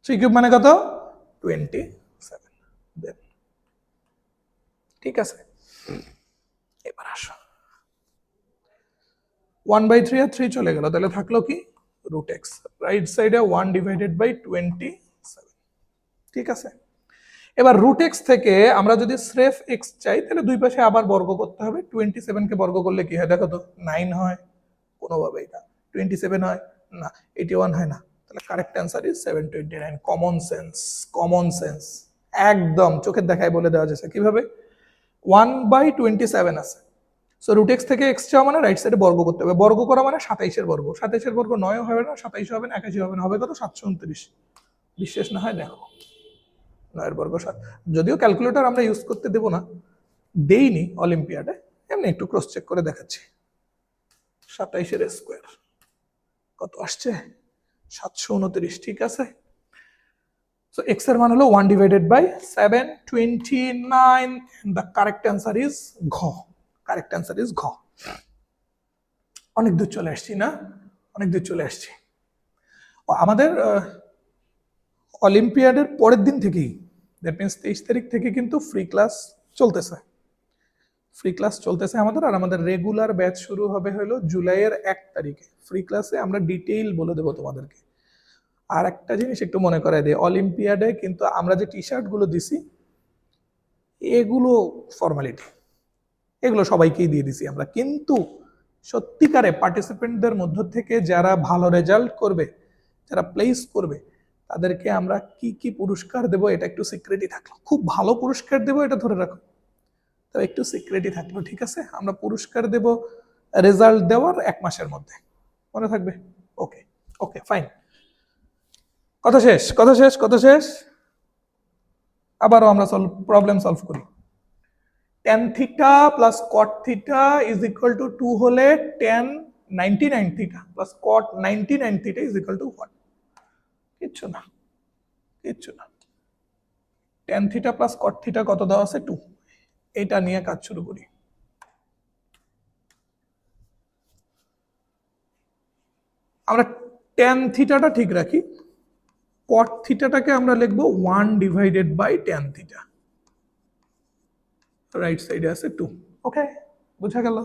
3 কিউব মানে কত? 27। দেন ঠিক আছে, এবার আসো, 1/3 আর 3 চলে গেল, তাহলে থাকলো কি? রুটেক্স, রাইট সাইডে 1 ডিভাইডেড বাই 27। ঠিক আছে, এবার রুটেক্স থেকে আমরা যদি স্রেফ এক্স চাই, তাহলে দুই পাশে আবার বর্গ করতে হবে। 27 কে বর্গ করলে কি হয় দেখো তো? 9 হয়? কোনোভাবেই না। 27 হয় না, 81 হয় না। তাহলে correct answer is 729। Common sense একদম চোখের দেখায় বলে দেওয়া যাচ্ছে। কিভাবে? 1/27 আছে, সো রুটেক্স থেকে এক্স চাওয়া মানে রাইট সাইডে বর্গ করতে হবে। বর্গ করা মানে 27-এর বর্গ। 27-এর বর্গ 9 হবে না, 27 হবে না, 81 হবে না, হবে কত? 729। বিশ্বাস না হয় দেখো, 9-এর বর্গ 7। যদিও ক্যালকুলেটর আমরা ইউজ করতে দেবো না, দেইনি অলিম্পিয়াডে, এমনি একটু ক্রস চেক করে দেখাচ্ছি। 27-এর স্কোয়ার কত আসছে? 729। ঠিক আছে, সো এক্স এর মান হলো 1 divided by 729। The correct answer is ঘ। কারেক্ট অ্যান্সার ইজ ঘ। অনেক দূর চলে আসছি না? অনেক দূর চলে আসছি। আমাদের অলিম্পিয়াডের পরের দিন থেকেই, দ্যাট মিনস 23 তারিখ থেকে কিন্তু ফ্রি ক্লাস চলতেছে আমাদের। আর আমাদের রেগুলার ব্যাচ শুরু হবে হলো জুলাইয়ের 1 তারিখে। ফ্রি ক্লাসে আমরা ডিটেইল বলে দেবো তোমাদেরকে। আর একটা জিনিস একটু মনে করাই দিই, অলিম্পিয়াডে কিন্তু আমরা যে টি শার্ট গুলো দিছি, এগুলো ফর্মালিটি, এগুলো সবাইকেই দিয়ে দিছি আমরা। কিন্তু সত্যিকারে পার্টিসিপেন্টদের মধ্য থেকে যারা ভালো রেজাল্ট করবে, যারা প্লেস করবে, তাদেরকে আমরা কি কি পুরস্কার দেবো এটা একটু সিক্রেটই থাকলো। খুব ভালো পুরস্কার দেবো এটা ধরে রাখো, তবে একটু সিক্রেটই থাকলো। ঠিক আছে, আমরা পুরস্কার দেব রেজাল্ট দেওয়ার 1 মাসের মধ্যে, মনে থাকবে? ওকে ওকে ফাইন, কথা শেষ। আবারও আমরা প্রবলেম সলভ করি। tan theta plus cot theta is equal to 2 হলে tan 99 theta plus cot 99 theta is equal to 1। কিচ্ছু না। tan theta plus cot theta কত দেওয়া আছে? 2। এটা নিয়ে কাজ শুরু করি। আমরা tan থিটাটা ঠিক রাখি, cot থিটাটাকে আমরা লিখবো 1 divided by tan theta, right সাইডে আছে 2। ওকে, বোঝা গেল?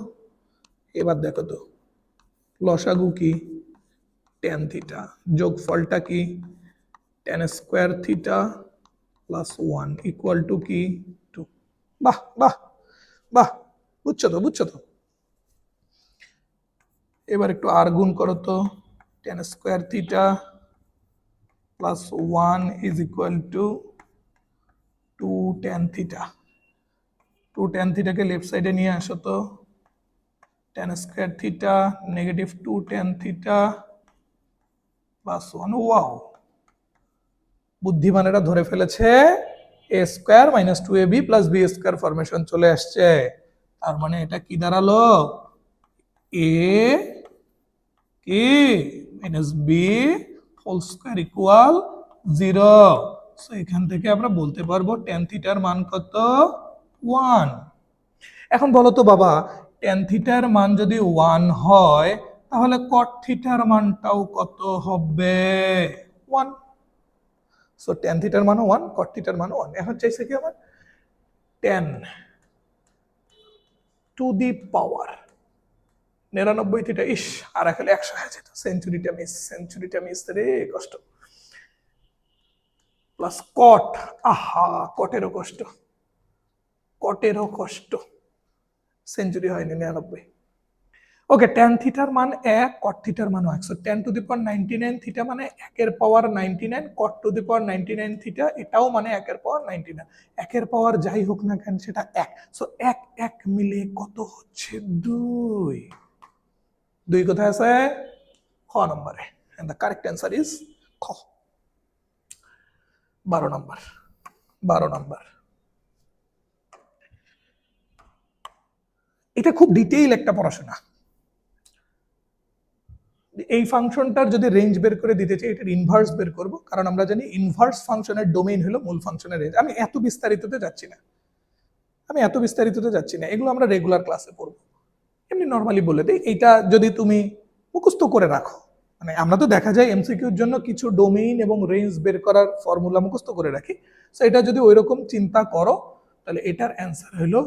এবার দেখো তো লসাগু কি? tan থিটা, যোগফলটা কি? tan square theta plus 1 equal to কি? 2। বাহ বাহ বাহ, বুঝছো তো। এবার একটু আর গুণ করো তো, tan square theta plus 1 is equal to 2 tan theta. 2 tan থিটাকে লেফট সাইডে নিয়ে আসো তো, tan square theta negative 2 tan theta plus 1। Wow, বুদ্ধিমানেরা ধরে ফেলেছে a square minus 2ab plus b square formation চলে আসছে। তার মানে এটা কি দাঁড়ালো? a কি minus b whole square equal 0। সো এখান থেকে আমরা বলতে পারবো tan থিটার মান কত 1। এখন বলো তো বাবা tan থিটার মান যদি 1 হয় তাহলে cot থিটার মানটাও কত হবে 1। সো tan থিটার মান 1, cot থিটার মান 1। এখন চাইছে কি আমার 10 টু দি পাওয়ার 99 থিটা। ইস আর এখানে 100 হয়ে যেত, সেঞ্চুরিটা মিস রে, কষ্ট। প্লাস কট, আহা কটেরও কষ্ট, সেঞ্চুরি হয়নি 99। ওকে, tan থিটার মান 1, cot থিটার মান 1। So tan two the power 99 theta মানে 1 এর পাওয়ার 99, cot two the power 99 theta এটাও মানে 1 এর পাওয়ার 99। 1 এর পাওয়ার যাই হোক না কেন সেটা 1। সো 1 1 মিলে কত হচ্ছে 2। 2 কোথায় আছে? খ নম্বরে। And the correct answer is খ। 12 নম্বর। এটা খুব ডিটেইল একটা পড়াশোনা। এই ফাংশনটার যদি রেঞ্জ বের করে দিতে চাই এটার ইনভার্স বের করব, কারণ আমরা জানি ইনভার্স ফাংশনের ডোমেইন হলো মূল ফাংশনের রেঞ্জ। আমি এত বিস্তারিততে যাচ্ছি না, এগুলো আমরা রেগুলার ক্লাসে পড়বো। এমনি নর্মালি বলে দিই, এইটা যদি তুমি মুখস্থ করে রাখো, মানে আমরা তো দেখা যায় এমসিকিউর জন্য কিছু ডোমেইন এবং রেঞ্জ বের করার ফর্মুলা মুখস্থ করে রাখি। সো এটা যদি ওইরকম চিন্তা করো তাহলে এটার অ্যান্সার হলো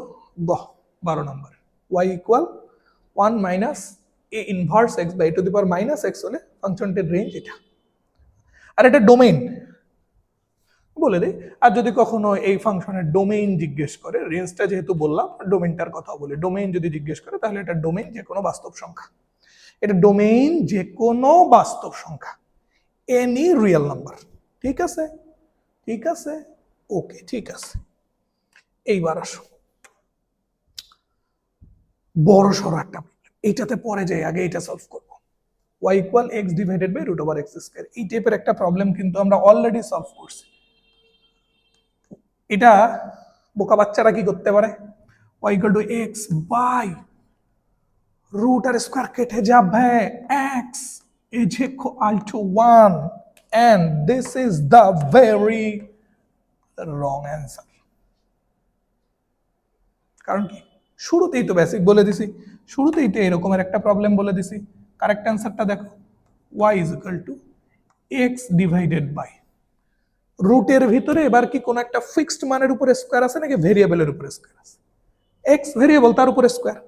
গ, 12 নম্বর। y equal 1 minus a inverse x by to the power minus x হলে ফাংশনটির রেঞ্জ এটা। আর এটা ডোমেইন বলে দেই। আর যদি কখনো এই ফাংশনের ডোমেইন জিজ্ঞেস করে, রেঞ্জটা যেহেতু বললাম ডোমেইনটার কথা বলে, ডোমেইন যদি জিজ্ঞেস করে তাহলে এটা ডোমেইন যে কোনো বাস্তব সংখ্যা। এটা ডোমেইন যে কোনো বাস্তব সংখ্যা, এনি রিয়েল নাম্বার। ঠিক আছে? ওকে, ঠিক আছে। এইবার আসো বড় সড়ো একটা প্রবলেম, এইটাতে পরে যাই, আগে এটা সলভ করবো। y equal x divided by root over x square. এই টাইপের একটা প্রবলেম কিন্তু আমরা অলরেডি সলভ করছি। এটা বোকা বাচ্চারা কি করতে পারে? y equal to x by root আর স্কয়ার কেটে যাবে x is equal to 1 and this is the very wrong answer। কারণ কি? শুরুতেই তো বেসিক বলে দিছি, শুরুতেই তো এরকমের একটা প্রবলেম বলে দিছি। কারেক্ট অ্যান্সারটা দেখো, y is equal to x divided by রুটের ভিতরে এবার কি কোন একটা ফিক্সড মানের উপরে স্কয়ার আছে নাকি ভেরিয়েবলের উপরে স্কয়ার আছে? x ভেরিয়েবল, তার উপরে স্কয়ার,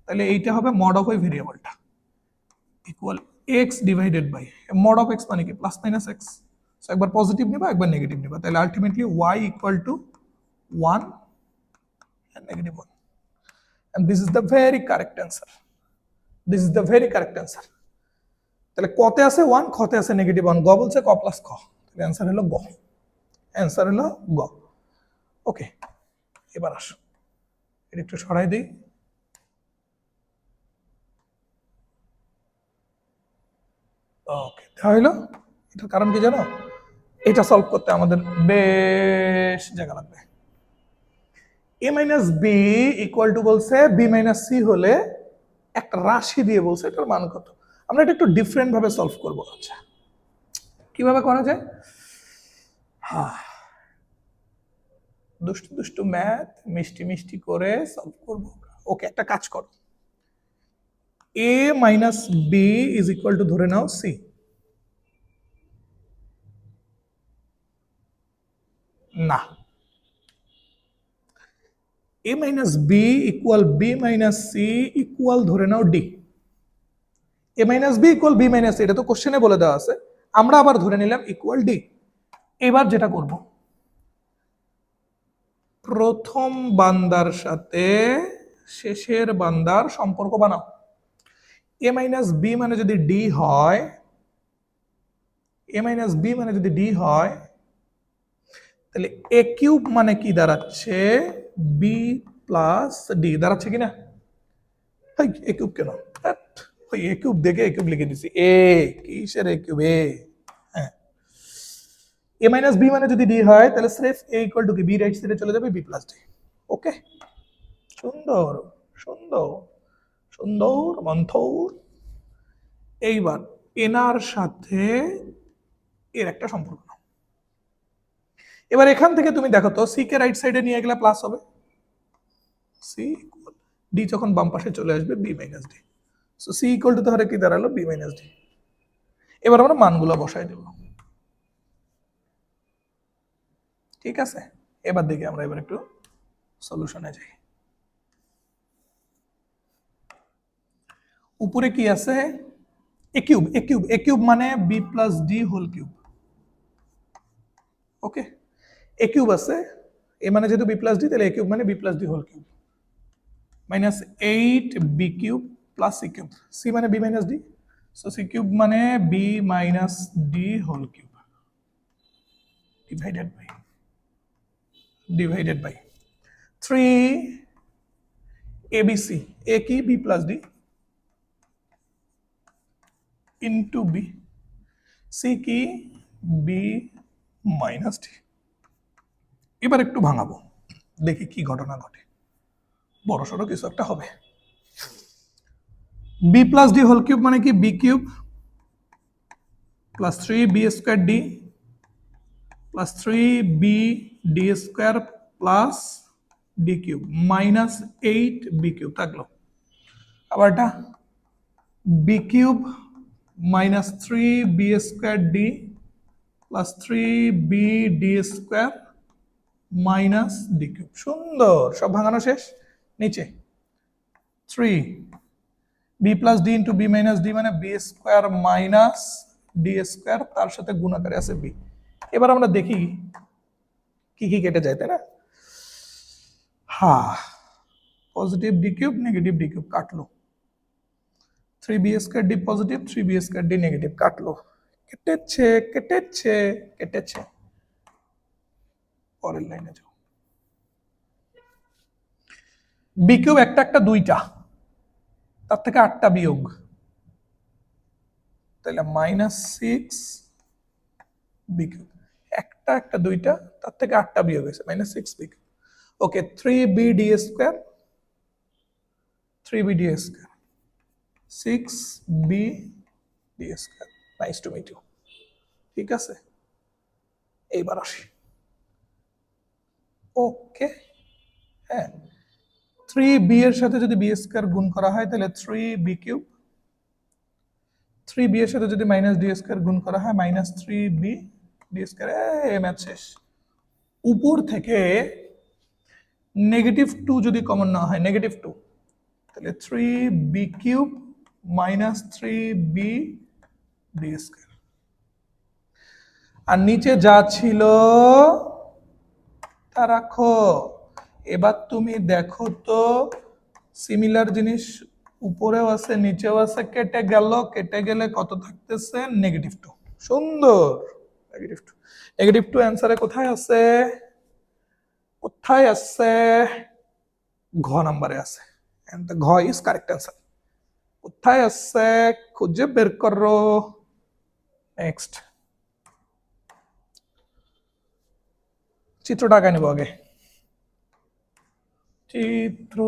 তাহলে এইটা হবে মড অফ ওই ভেরিয়েবলটা equal x divided by mod of x মানে কি প্লাস মাইনাস x। সো একবার পজিটিভ নিবা একবার নেগেটিভ নিবা, তাহলে ultimately y equal to 1 and negative 1। and this is the very correct answer, তাহলে কতে আছে 1, খতে আছে নেগেটিভ 1, গ বলছে ক প্লাস খ, তাহলে অ্যান্সার হলো গ। ওকে, এবার আসো এটা একটু সরাই দিই। ওকে, হইলো। এটার কারণ কি জানো? এটা সলভ করতে আমাদের বেশ জায়গা লাগবে। a minus B equal to বলছে b মাইনাস সি হলে একটা রাশি দিয়ে বলছে এটার মান কত। আমরা এটা একটু ডিফারেন্ট ভাবে সলভ করবো। আচ্ছা, কিভাবে করা যায়? দুষ্টু ম্যাথ মিষ্টি করে সলভ করবো। ওকে, একটা কাজ করো, a minus B is equal to ধরে নাও সি। না, a minus B equal B minus C equal ধরে নাও D. a minus B equal B minus C, এটা তো কোশ্চেনে বলে দেওয়া আছে, আমরা আবার ধরে নিলাম ইকুয়াল ডি। এবার যেটা করব, প্রথম বান্দার সাথে শেষের বান্দার সম্পর্ক বানাও। a মাইনাস বি মানে যদি ডি হয়, তাহলে এ কিউব মানে কি দাঁড়াচ্ছে? বি প্লাস ডি দাঁড়াচ্ছে কিনা? এ কিউব কেন? ওই এ কিউব দেখে এ কিউব লিখে দিছি। এ কিসের এ কিউব? হ্যাঁ, এ মাইনাস বি মানে যদি ডি হয় তাহলে সির্ফ এ ইকুয়াল টু কি বি রাইট সাইডে চলে যাবে বি প্লাস ডি। ওকে, সুন্দর মন্থর। এইবার এনার সাথে এর একটা সম্পর্ক নাও। এবার এখান থেকে তুমি দেখো তো সি কে রাইট সাইডে নিয়ে গেলে প্লাস হবে, সি ডি যখন বাম পাশে চলে আসবে b minus D, so c equal to তাহলে কি দাঁড়ালো বি মাইনাস ডি। এবার আমরা মানগুলো বসাই দেব, ঠিক আছে। এবার দেখি আমরা এবার একটু সলিউশনে যাই। উপরে কি আছে A cube, A cube, A cube মানে B plus D whole cube, okay. A cube আছে, এ মানে যেহেতু বি প্লাস ডি তাহলে এ কিউব মানে B plus D whole cube minus 8 B cube plus C cube, C মানে B minus D, so C cube মানে B minus D whole cube divided by 3 ABC, A কি B plus D into B, C কি বি মাইনাস ডি। এবার একটু ভাঙাবো, দেখি কি ঘটনা ঘটে, বড়সড় কিছু একটা হবে। B plus D whole cube মানে কি B cube plus 3 B square D plus 3 B D square plus D cube minus 8 B cube থাকলো। আবার এটা B cube minus 3 B square D plus 3 B D square minus D cube. সুন্দর, সব ভাঙানো শেষ। নিচে 3 B plus D into B minus D মানে B square minus D square, তার সাথে গুণাকারে আছে বি। এবার আমরা দেখি কি কি কেটে যায়, তাই না? হ্যাঁ, positive d cube negative d cube কাটলো, 3 B square d positive 3 B square d negative কাটলো, কেটেছে কেটেছে কেটেছে। পরের লাইনে যাও, বি কিউব একটা একটা দুইটা, তার থেকে 8টা বিয়োগ, তাহলে -6 বি কিউব, একটা একটা দুইটা, তার থেকে 8টা বিয়োগ হয়েছে -6 b cube. Okay, 3 B D square 3 B D square 6 b D square. Nice to meet you. ঠিক আছে, এইবার আসি। ওকে, হ্যাঁ, 3b এর সাথে যদি বি স্কোয়ার গুণ করা হয় তাহলে 3b কিউব, 3b এর সাথে যদি মাইনাস ডি স্কোয়ার গুণ করা হয় -3b ডি স্কোয়ার। ম্যাথ শেষ। উপর থেকে -2 যদি কমন না হয়, -2, তাহলে 3b cube -3b D square. আর নিচে যা ছিল তা রাখো। এবার তুমি দেখো তো, সিমিলার জিনিস উপরেও আছে নিচেও আছে, কেটে গেল, কেটে গেলে কত থাকতেছে -2। সুন্দর, -2। -2 অ্যান্সারে কোথায় আছে? কোথায় আছে? ঘ নাম্বারে আছে। ঘ ইজ কারেক্ট অ্যান্সার। কোথায় আছে খুঁজে বের করো। নেক্সট, চিত্রটা আঁকা নিব আগে। চিত্র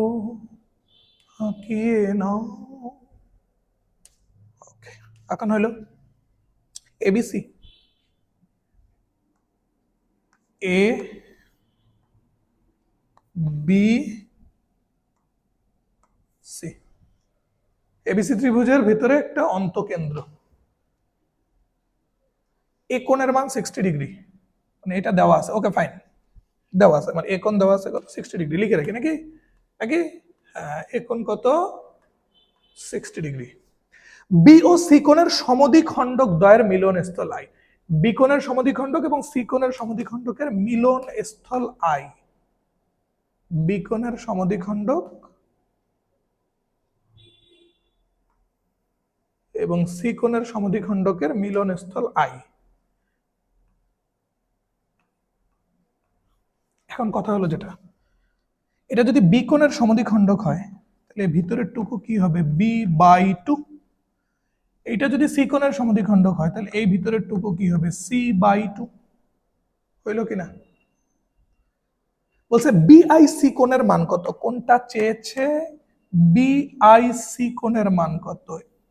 আঁকিয়ে নাও। ওকে, আঁকানো হলো। ABC, A B C, ABC ত্রিভুজের ভিতরে একটা অন্তকেন্দ্র। এ কোণের মান 60 ডিগ্রি, মানে এটা দেওয়া আছে। ওকে ফাইন, দেওয়া আছে, মানে এ কোণ দেওয়া আছে কত 60 ডিগ্রি, লিখে রাখি নাকি নাকি হ্যাঁ, এ কোণ কত 60 ডিগ্রি। বি ও সি কোণের সমদ্বিখণ্ডক দ্বয়ের মিলন স্থল আই। বি কোণের সমদ্বিখণ্ডক এবং সি কোণের সমদ্বিখণ্ডকের মিলন স্থল আই। বি কোণের সমদ্বিখণ্ডক এবং সি কোণের সমদ্বিখণ্ডকের মিলন স্থল আই। এখন কথা হলো যেটা, এটা যদি বি কোণের সমদ্বিখণ্ডক হয় তাহলে ভিতরের টুকু কি হবে b/2। এটা যদি সি কোণের সমদ্বিখণ্ডক হয় তাহলে এই ভিতরের টুকু কি হবে c/2। হইল কিনা? বলছে বিআইসি কোণের মান কত, কোনটা চেয়েছে? বিআইসি কোণের মান কত,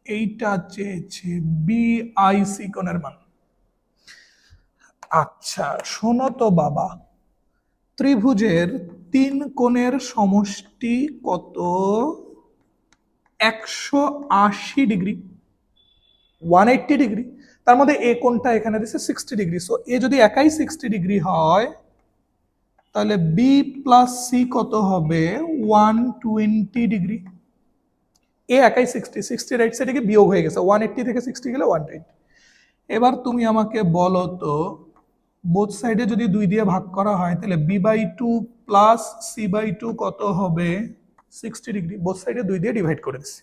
এইটা চেয়েছে বিআইসি কোণের মান। আচ্ছা শোনো তো বাবা, ত্রিভুজের 3 কোণের সমষ্টি কত? 180 ডিগ্রি, 180 ডিগ্রি। তার মধ্যে এ কোণটা এখানে দিচ্ছে 60 ডিগ্রি। সো এ যদি একাই 60 ডিগ্রি হয়, তাহলে বি প্লাস সি কত হবে? 120 ডিগ্রি। এ একাই 60 রাইট সাইডে গিয়ে বিয়োগ হয়ে গেছে, 180 থেকে 60 গেলে 120। এবার তুমি আমাকে বলো তো, বোথ সাইডে যদি 2 দিয়ে ভাগ করা হয়, তাহলে b/2 প্লাস c/2 কত হবে? 60 ডিগ্রি। বোথ সাইডে 2 দিয়ে ডিভাইড করে দিচ্ছি।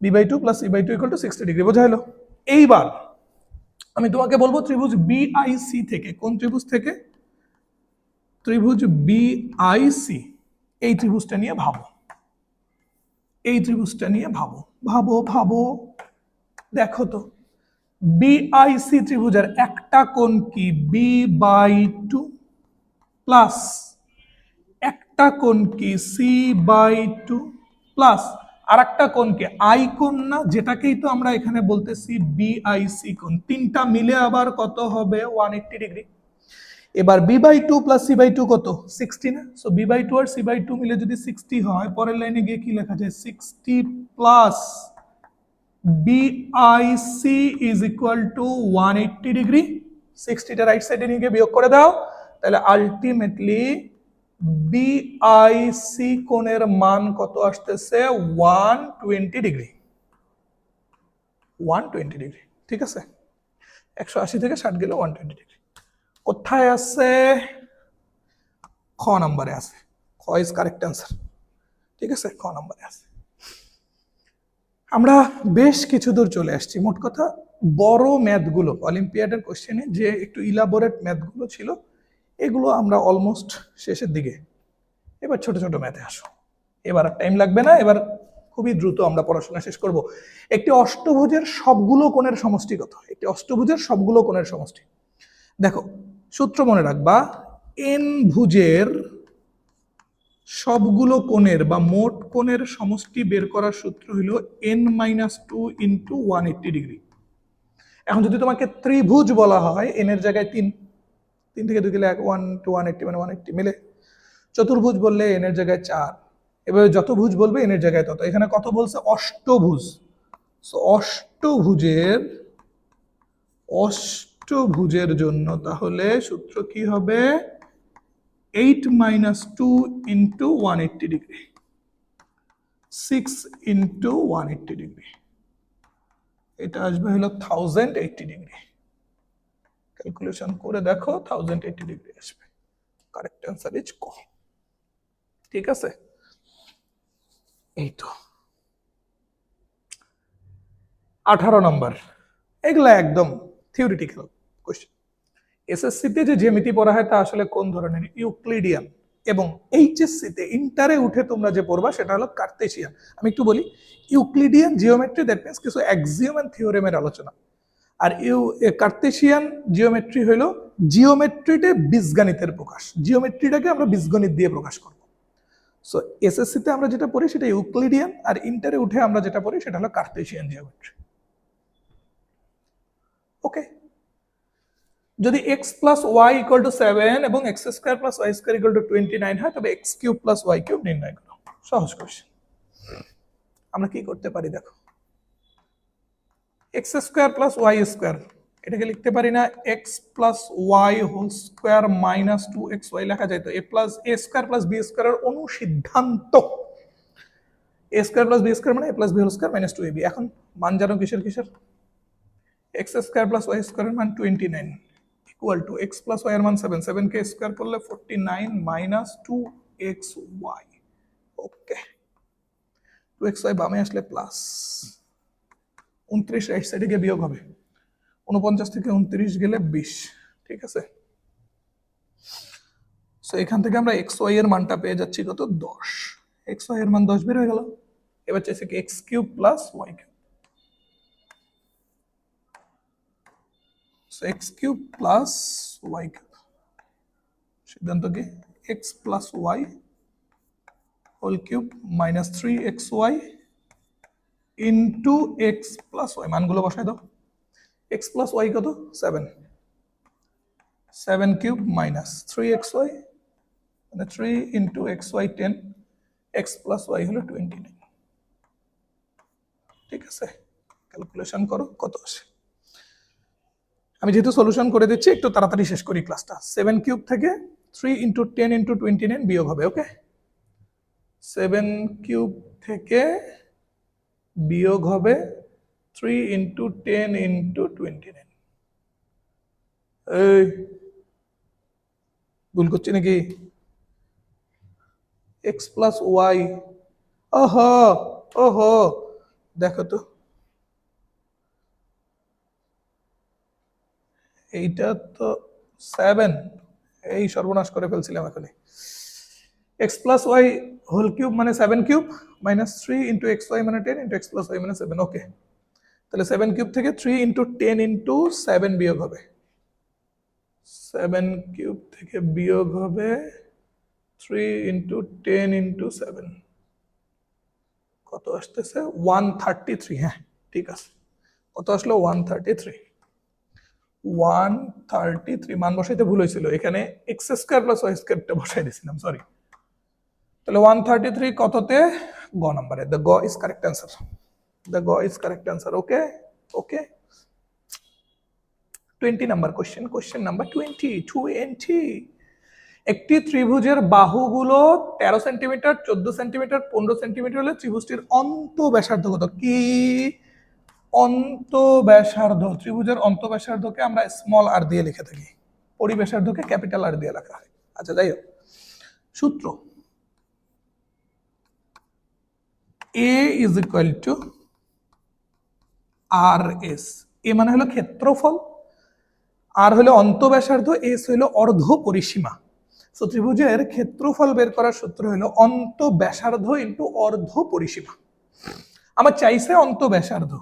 b/2 plus c/2 equal to 60 degree. বোঝা গেল? এইবার আমি তোমাকে বলবো ত্রিভুজ বিআইসি থেকে, কোন ত্রিভুজ থেকে? ত্রিভুজ বিআইসি, এই ত্রিভুজটা নিয়ে ভাবো, এই ত্রিভুজটা নিয়ে ভাবো ভাবো ভাবো। দেখো তো, বিআইসি ত্রিভুজের একটা কোণ কি? b/2 প্লাস একটা কোণ কি? c/2 প্লাস আর একটা কোণ কি? আই কোণ না, যেটাকেই তো আমরা এখানে বলতেছি বিআইসি কোণ। তিনটা মিলে আবার কত হবে? 180 ডিগ্রি। এবার b/2 প্লাস c/2 কত? 60 না? সো b/2 আর c/2 মিলে যদি 60 হয়, পরের লাইনে গিয়ে কি লেখা যায়? 60 plus BIC is equal to 180 degree. 60টা রাইট সাইডে নিয়ে গিয়ে বিয়োগ করে দাও, তাহলে আলটিমেটলি বিআইসি কোণের মান কত আসতেছে? 120 ডিগ্রি। 120 ডিগ্রি, ঠিক আছে? 180 থেকে 60 গেলে 120 ডিগ্রি। কোথায় আছে? খ নম্বরে আছে। খ ইজ কারেক্ট অ্যান্সার, ঠিক আছে? খ নম্বরে আছে। আমরা বেশ কিছু দূর চলে আসছি। মোট কথা বড় ম্যাথগুলো, অলিম্পিয়াডের কোশ্চেনে যে একটু ইলাবোরেট ম্যাথগুলো ছিল, এগুলো আমরা অলমোস্ট শেষের দিকে। এবার ছোট ছোট ম্যাথে আসো। এবার আর টাইম লাগবে না, এবার খুবই দ্রুত আমরা পড়াশোনা শেষ করব। একটি অষ্টভুজের সবগুলো কোণের সমষ্টি কত? একটি অষ্টভুজের সবগুলো কোণের সমষ্টি। দেখো, সূত্র মনে রাখবা, এন ভুজের সবগুলো কোণের বা মোট কোণের সমষ্টি বের করার সূত্র হলো n-2 ইন্টু 180 ডিগ্রি। এখন যদি তোমাকে ত্রিভুজ বলা হয়, এন এর জায়গায় 3, 3 থেকে 2 গেলে 1 টু 180 মানে 180 মিলে। চতুর্ভুজ বললে এন এর জায়গায় 4। এভাবে যত ভুজ বলবে এন এর জায়গায় তত। এখানে কত বলছে? অষ্টভুজ। সো অষ্টভুজের জন্য তাহলে সূত্র কি হবে? 8-2 ইন্টু 180 ডিগ্রি, 6 ইন্টু 180 ডিগ্রি, এটা আসবে হলো 1080 ডিগ্রি। ক্যালকুলেশন করে দেখো, 1080 ডিগ্রি আসবে। কারেক্ট অ্যান্সার ইজ ক। ঠিক আছে? এই তো 18 নম্বর। এগুলা একদম থিওরিটিক্যাল কোশ্চেন। এসএসসিতে যে জ্যামিতি পড়া হয় তা আসলে কোন ধরনের? ইউক্লিডিয়ান। এবং এইচএসসিতে ইন্টারে উঠে তোমরা যে পড়বা সেটা হলো কার্তেশিয়ান। আমি একটু বলি, ইউক্লিডিয়ান জিওমেট্রি, দ্যাট মিন্স কিছু অ্যাক্সিওম এন্ড থিওরেমের আলোচনা। আর কার্তেশিয়ান জিওমেট্রি হলো জিওমেট্রিতে বীজগণিতের প্রকাশ। জিওমেট্রিটাকে আমরা বীজগণিত দিয়ে প্রকাশ করব। সো এসএসসিতে আমরা যেটা পড়ি সেটা ইউক্লিডিয়ান, আর ইন্টারে উঠে আমরা যেটা পড়ি সেটা হলো কার্তেশিয়ান জিওমেট্রি। ওকে, যদি x plus y equal to 7 এবং x square plus y square equal to 29 হয়, তবে x cube plus y cube নির্ণয় করো। সহজ কোশ্চেন। আমরা কি করতে পারি দেখো, x square plus y square, এটাকে লিখতে পারি না x plus y whole square minus 2xy লেখা যায়? তো a plus a square plus b স্কয়ারের অনুসিদ্ধান্ত a square plus b square মানে a plus b whole square minus 2ab। এখন মান জানো কিসের কিসের? x স্কয়ার প্লাস ওয়াই স্কয়ারের মান 29 equal to x plus y এর মান 7, 7 কে স্কয়ার করলে 49 মাইনাস 2xy। ওকে, 2xy বামে আসলে প্লাস, 29 রাইট সাইডে গিয়ে বিয়োগ হবে, 49 থেকে 29 গেলে 20। ঠিক আছে? সো এখান থেকে আমরা xy এর মানটা পেয়ে যাচ্ছি কত? 10। xy এর মান 10 বের হয়ে গেল। এবার চাইছে কি x cube plus y cube. So x cube plus y cube, সিদ্ধান্ত কি? x plus y whole cube minus 3xy into x plus y. মানগুলো বসায় দাও। এক্স প্লাস ওয়াই কত? 7। 7 কিউব মাইনাস 3xy মানে 3 into xy 10 x plus y হলো 29। ঠিক আছে, ক্যালকুলেশন করো কত আসে। আমি যেহেতু সলিউশন করে দিচ্ছি একটু তাড়াতাড়ি শেষ করি ক্লাসটা। 7 কিউব থেকে 3 ইন্টু 10 ইন্টু 29 বিয়োগ হবে। ওকে, 7 কিউব থেকে বিয়োগ হবে 3 ইন্টু 10 ইন্টু 29। এই ভুল করছি নাকি? x প্লাস ওয়াই, ওহো ওহো, দেখো তো এইটা তো 7, এই সর্বনাশ করে ফেলছিলাম এখনই। x plus y whole cube মানে 7 cube minus 3 into x y মানে 10 ইন্টু এক্স প্লাস ওয়াই মানে 7। ওকে, তাহলে 7 কিউব থেকে 3 ইন্টু 10 ইন্টু 7 বিয়োগ হবে। 7 কিউব থেকে বিয়োগ হবে 3 ইন্টু 10 ইন্টু 7, কত আসতেছে? 133। হ্যাঁ ঠিক আছে, কত আসলো? 133। 133 মান বসাইতে ভুল হয়েছিল, এখানে এক্স স্কোয়ার প্লাস ওয়াই স্কোয়ারটা বসাই দিয়েছিলাম, সরি। তাহলে 133 কততে? গ নাম্বারে। দ্য গ ইজ কারেক্ট অ্যান্সার, দ্য গ is correct answer. Okay okay, 20 number question, question number 20। একটি ত্রিভুজের বাহুগুলো 13 সেন্টিমিটার, 14 সেন্টিমিটার, 15 সেন্টিমিটার হলে ত্রিভুজটির অন্তঃব্যাসার্ধ কত? কি অন্তঃব্যাসার্ধ? ত্রিভুজের অন্তঃব্যাসার্ধকে আমরা স্মল আর দিয়ে লিখে থাকি, পরিব্যাসার্ধকে ক্যাপিটাল আর দিয়ে লেখা হয়। আচ্ছা যাই হোক, সূত্র A is equal to R S. A মানে হলো ক্ষেত্রফল, আর হলো অন্তঃব্যাসার্ধ, এস হলো অর্ধ পরিসীমা। সো ত্রিভুজের ক্ষেত্রফল বের করার সূত্র হলো অন্তঃব্যাসার্ধ ইন্টু অর্ধ পরিসীমা। আমার চাইছে অন্তঃব্যাসার্ধ,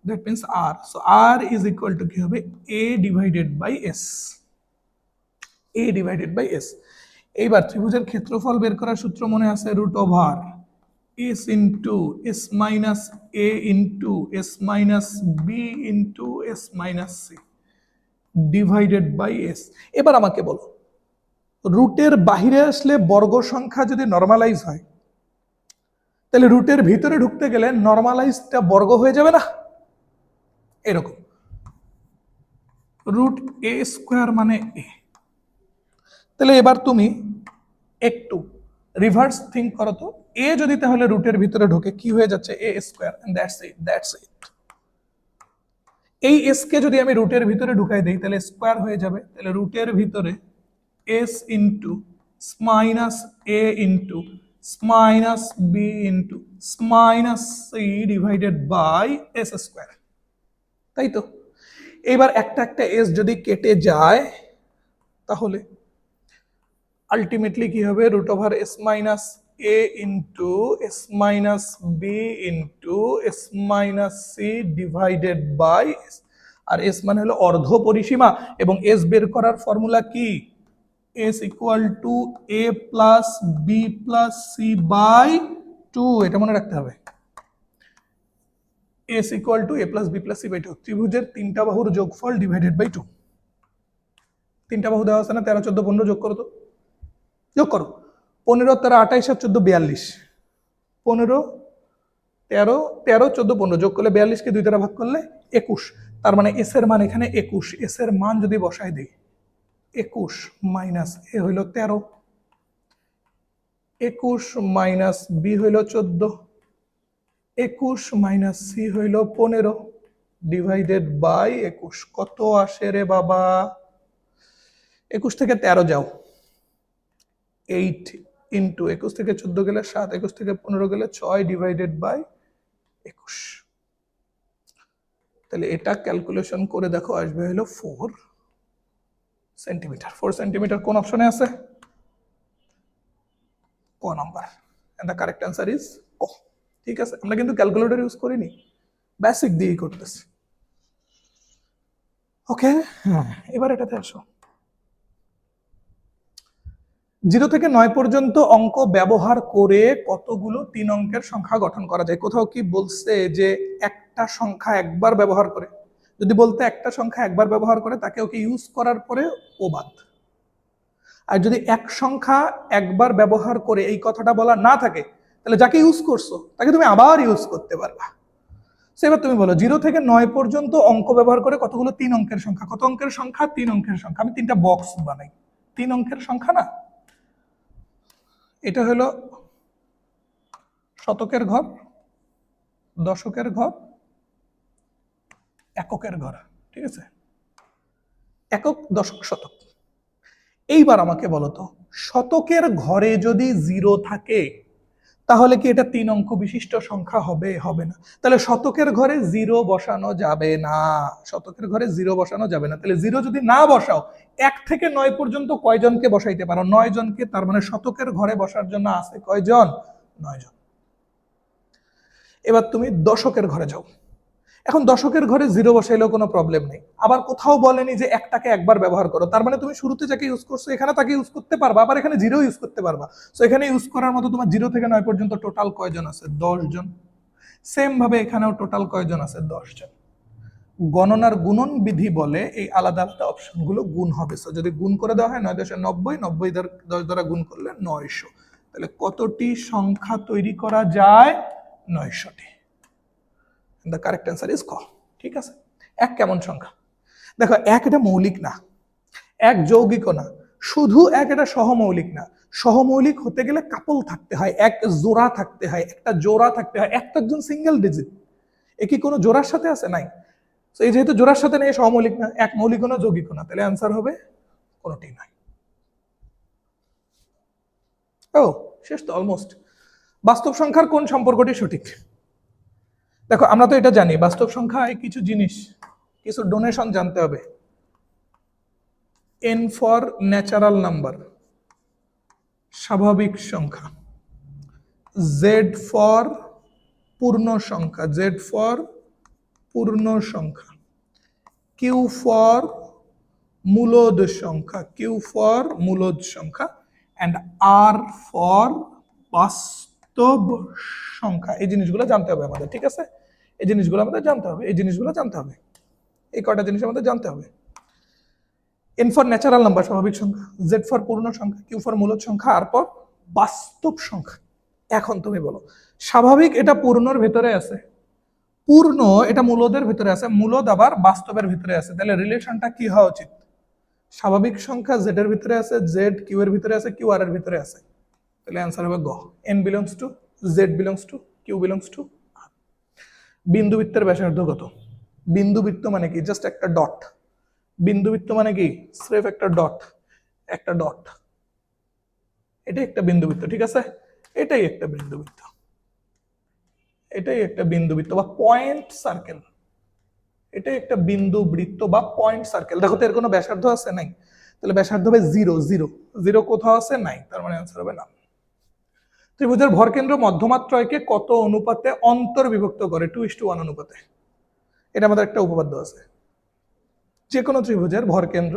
that means R. So R is equal to কি হবে? A divided by S, A divided by S. এইবার ত্রিভুজের ক্ষেত্রফল বের করার সূত্র মনে আছে? Root over S into S minus A into S minus B into S minus C divided by S. এবার আমাকে বলো, রুটের বাহিরে আসলে বর্গ সংখ্যা যদি নর্মালাইজ হয়, তাহলে রুটের ভিতরে ঢুকতে গেলে নর্মালাইজটা বর্গ হয়ে যাবে না? এরকম রুট এ স্কোয়ার মানে এ। তাহলে এবার তুমি একটু রিভার্স থিঙ্ক করো তো, এ যদি তাহলে রুটের ভিতরে ঢোকে কি হয়ে যাচ্ছে? A square, that's it, that's it. এই এস কে যদি আমি রুটের ভিতরে ঢুকাই দেই তাহলে স্কোয়ার হয়ে যাবে। তাহলে রুটের ভিতরে s into minus A into minus B into minus C divided by s square, তাই তো? এবার একটা একটা এস যদি কেটে যায় তাহলে আলটিমেটলি কি হবে? Root over s minus A into S minus B into S minus C divided by s. আর এস মানে হলো অর্ধ পরিসীমা, এবং এস বের করার ফর্মুলা কি? S equal to a plus b plus c by 2, এটা মনে রাখতে হবে। S equal to a plus b plus c by 2, ত্রিভুজের তিনটা বাহুর যোগফল ডিভাইডেড বাই 2। তিনটা বাহু দেওয়া আছে না? 13, 14, 15, যোগ করো তো, যোগ করো। 15, 13, 28, 7, 14, 42। 15, 13, 13, 14, 15 যোগ করলে 42কে 2 দ্বারা ভাগ করলে 21। তার মানে এস এর মান এখানে 21। এস এর মান যদি বসাই দিই 21 মাইনাস এ হইল 13, 21 মাইনাস বি হইল 14, 21 মাইনাস সি হইল 15 ডিভাইডেড বাই 21। কত আসে রে বাবা? 21 থেকে 13 যাও 8 ইন্টু 21 থেকে 14 গেলে 7, 21 থেকে 15 গেলে 6 ডিভাইডেড বাই 21। তাহলে এটা ক্যালকুলেশন করে দেখো আসবে হলো 4 সেন্টিমিটার। 4 সেন্টিমিটার কোন অপশনে আছে? ক number, and the correct answer is ক। ঠিক আছে, আমরা কিন্তু ক্যালকুলেটর ইউজ করিনি, বেসিক দিয়েই করতেছি। ওকে, হ্যাঁ এবার এটাতে আসো। 0 থেকে 9 পর্যন্ত অঙ্ক ব্যবহার করে কতগুলো 3 অঙ্কের সংখ্যা গঠন করা যায়? কোথাও কি বলছে যে একটা সংখ্যা একবার ব্যবহার করে যদি বলতে একটা সংখ্যা একবার ব্যবহার করে তাকে ওকে ইউজ করার পরে ও বাদ। আর যদি এক সংখ্যা একবার ব্যবহার করে এই কথাটা বলা না থাকে, তাহলে যাকে ইউজ করছো তাকে তুমি আবার ইউজ করতে পারবা। এবার তুমি বলো 0 থেকে 9 পর্যন্ত অঙ্ক ব্যবহার করে কতগুলো 3 অঙ্কের সংখ্যা, কত অঙ্কের সংখ্যা? 3 অঙ্কের সংখ্যা। আমি 3টা বক্স বানাই, 3 অঙ্কের সংখ্যা না? এটা হলো শতকের ঘর, দশকের ঘর, এককের ঘর, ঠিক আছে? একক, দশক, শতক। এইবার আমাকে বলো তো, শতকের ঘরে যদি 0 থাকে তাহলে কি এটা 3 অঙ্ক বিশিষ্ট সংখ্যা হবে? হবে না। তাহলে শতকের ঘরে 0 বসানো যাবে না, শতকের ঘরে 0 বসানো যাবে না। তাহলে 0 যদি না বসাও, 1 থেকে 9 পর্যন্ত কয়জনকে বসাইতে পারো? 9 জনকে। তার মানে শতকের ঘরে বসার জন্য আছে কয়জন? 9 জন। এবার তুমি দশকের ঘরে যাও। এখন দশকের ঘরে 0 বসাইলেও কোনো প্রবলেম নেই। আবার কোথাও বলেনি যে একটাকে একবার ব্যবহার করো, তার মানে তুমি শুরুতে যাকে ইউজ করছো এখানে তাকে ইউজ করতে পারবা, আবার এখানে 0 ইউজ করতে পারবা। সো এখানে ইউজ করার মতো তোমার 0 থেকে 9 পর্যন্ত টোটাল কয়জন আছে? 10 জন। সেম ভাবে এখানেও টোটাল কয়জন আছে? 10 জন। গণনার গুণন বিধি বলে এই আলাদা আলাদা অপশনগুলো গুণ হবে। সো যদি গুণ করে দেওয়া হয় 9 × 90, 90 10 দ্বারা গুণ করলে 900। তাহলে কতটি সংখ্যা তৈরি করা যায়? 900টি। দ্য কারেক্ট অ্যান্সার ইজ ক। ঠিক আছে। এক কেমন সংখ্যা? দেখো, এক এটা মৌলিক না, এক যৌগিকও না, শুধু এক এটা সহমৌলিক না। সহমৌলিক হতে গেলে কাপল থাকতে হয়, এক জোড়া থাকতে হয়, একটা জোড়া থাকতে হয়। একটা একজন সিঙ্গেল ডিজিট, এ কি কোনো জোড়ার সাথে আছে? নাই। তো এই যেহেতু জোড়ার সাথে নেই, সহমৌলিক না, এক মৌলিকও না, যৌগিকও না, তাহলে অ্যান্সার হবে কোনোটি নাই। ও শেষ তো, অলমোস্ট। বাস্তব সংখ্যার কোন সম্পর্কটি সঠিক? দেখো, আমরা তো এটা জানি, বাস্তব সংখ্যায় কিছু জিনিস, কিছু ডোনেশন জানতে হবে। n ফর ন্যাচারাল নাম্বার, স্বাভাবিক সংখ্যা। z ফর পূর্ণ সংখ্যা, z ফর পূর্ণ সংখ্যা। q ফর মূলদ সংখ্যা, q ফর মূলদ সংখ্যা। অ্যান্ড r ফর বাস্তব সংখ্যা। এই জিনিসগুলো জানতে হবে আমাদের, ঠিক আছে? এই জিনিসগুলো আমাদের জানতে হবে, এই জিনিসগুলো জানতে হবে, এই কয়টা জিনিস আমাদের জানতে হবে। n ফর ন্যাচারাল নাম্বার, স্বাভাবিক সংখ্যা, z ফর পূর্ণ সংখ্যা, q ফর মূলদ সংখ্যা, আর ফর বাস্তব সংখ্যা। এখন তুমি বলো, স্বাভাবিক এটা পূর্ণর ভেতরে আছে, পূর্ণ এটা মূলদের ভিতরে আছে, মূলদ আবার বাস্তবের ভিতরে আছে। তাহলে রিলেশনটা কি হওয়া উচিত? স্বাভাবিক সংখ্যা z এর ভিতরে আছে, z q এর ভিতরে আছে, q r এর ভিতরে আছে। তাহলে অ্যান্সার হবে গ। n belongs to z, belongs to q, belongs to r। বিন্দুবৃত্তের ব্যাসার্ধ কত? বিন্দুবৃত্ত মানে কি? জাস্ট একটা ডট। বিন্দুবৃত্ত মানে কি? স্রেফ একটা ডট, একটা ডট। এটাই একটা বিন্দুবৃত্ত, ঠিক আছে? এটাই একটা বিন্দুবৃত্ত, এটাই একটা বিন্দুবৃত্ত বা পয়েন্ট সার্কেল। এটাই একটা বিন্দু বৃত্ত বা পয়েন্ট সার্কেল। দেখো তো এর কোনো ব্যাসার্ধ আছে? নাই। তাহলে ব্যাসার্ধ হবে 0, 0, 0 কোথাও আছে? নাই। তার মানে অ্যান্সার হবে না। ত্রিভুজের ভরকেন্দ্র মধ্যমাত্রয়কে কত অনুপাতে অন্তর্বিভক্ত করে? 2:1 অনুপাতে। এটা আমাদের একটা উপপাদ্য আছে। যে কোনো ত্রিভুজের ভরকেন্দ্র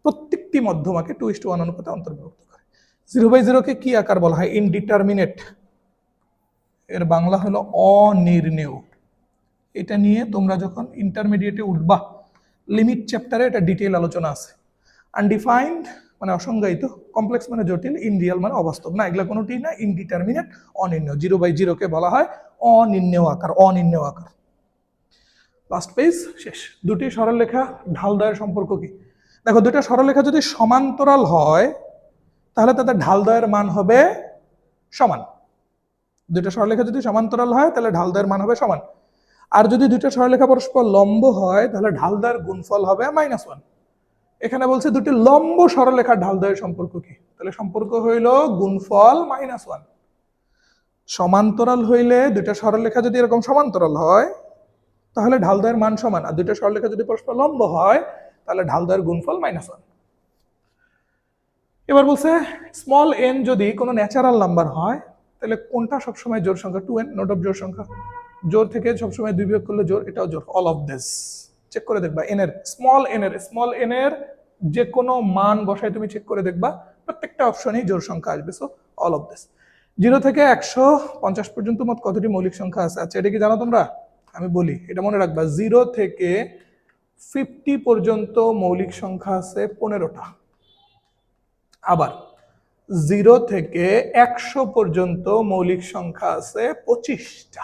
প্রত্যেকটি মধ্যমাকে 2:1 অনুপাতে অন্তর্বিভক্ত করে। 0/0 কে কি আকার বলা হয়? ইনডিটারমিনেট। এর বাংলা হলো অনির্ণেয়। এটা নিয়ে তোমরা যখন ইন্টারমিডিয়েটে উঠবা, লিমিট চ্যাপ্টারে এটা ডিটেইল আলোচনা আছে। আনডিফাইন্ড মানে অসংজ্ঞায়িত, কমপ্লেক্স মানে জটিল, ইনরিয়াল মানে অবাস্তব না, এগুলা কোনোটি না। ইনডিটারমিনেট, অনির্ণেয়। 0/0 কে বলা হয় অনির্ণেয় আকার, অনির্ণেয় আকার। লাস্ট পেজ, শেষ। দুটি সরলরেখা ঢালদ্বয়ের সম্পর্ক কি? দেখো, দুটো সরলরেখা যদি সমান্তরাল হয় তাহলে তাদের ঢালদ্বয়ের মান হবে সমান। দুটো সরলরেখা যদি সমান্তরাল হয় তাহলে ঢালদ্বয়ের মান হবে সমান। আর যদি দুটো সরলরেখা পরস্পর লম্ব হয় তাহলে ঢালদ্বয়ের গুণফল হবে -1। এখানে বলছে দুটি লম্ব সরলরেখার ঢালদ্বয়ের সম্পর্ক কি? তাহলে সম্পর্ক হইল গুণফল -1। সমান্তরাল হইলে দুটো সরলরেখা যদি এরকম সমান্তরাল হয় তাহলে ঢালদ্বয়ের মান সমান, আর দুটো সরলরেখা যদি পরস্পর লম্ব হয় তাহলে ঢালদ্বয়ের গুণফল -1। এবার বলছে স্মল n যদি কোনো ন্যাচারাল নাম্বার হয় তাহলে কোনটা সবসময় জোড় সংখ্যা? 2n, নোট অফ জোড় সংখ্যা। জোড় থেকে সবসময় 2 বিয়োগ করলে জোড়, এটাও জোড়। অল অফ দিস চেক করে দেখবা। স্মল এন এর যে কোনো মান বসায় তুমি চেক করে দেখবা, প্রত্যেকটা অপশনেই জোড় সংখ্যা আসবে। So all of this. 0 থেকে 150 পর্যন্ত মোট কতটি মৌলিক সংখ্যা আছে? আচ্ছা, এটা কি জানো তোমরা? আমি বলি, এটা মনে রাখবা। 0 থেকে 50 পর্যন্ত মৌলিক সংখ্যা আছে 15টা। আবার 0 থেকে 100 পর্যন্ত মৌলিক সংখ্যা আছে 25টা।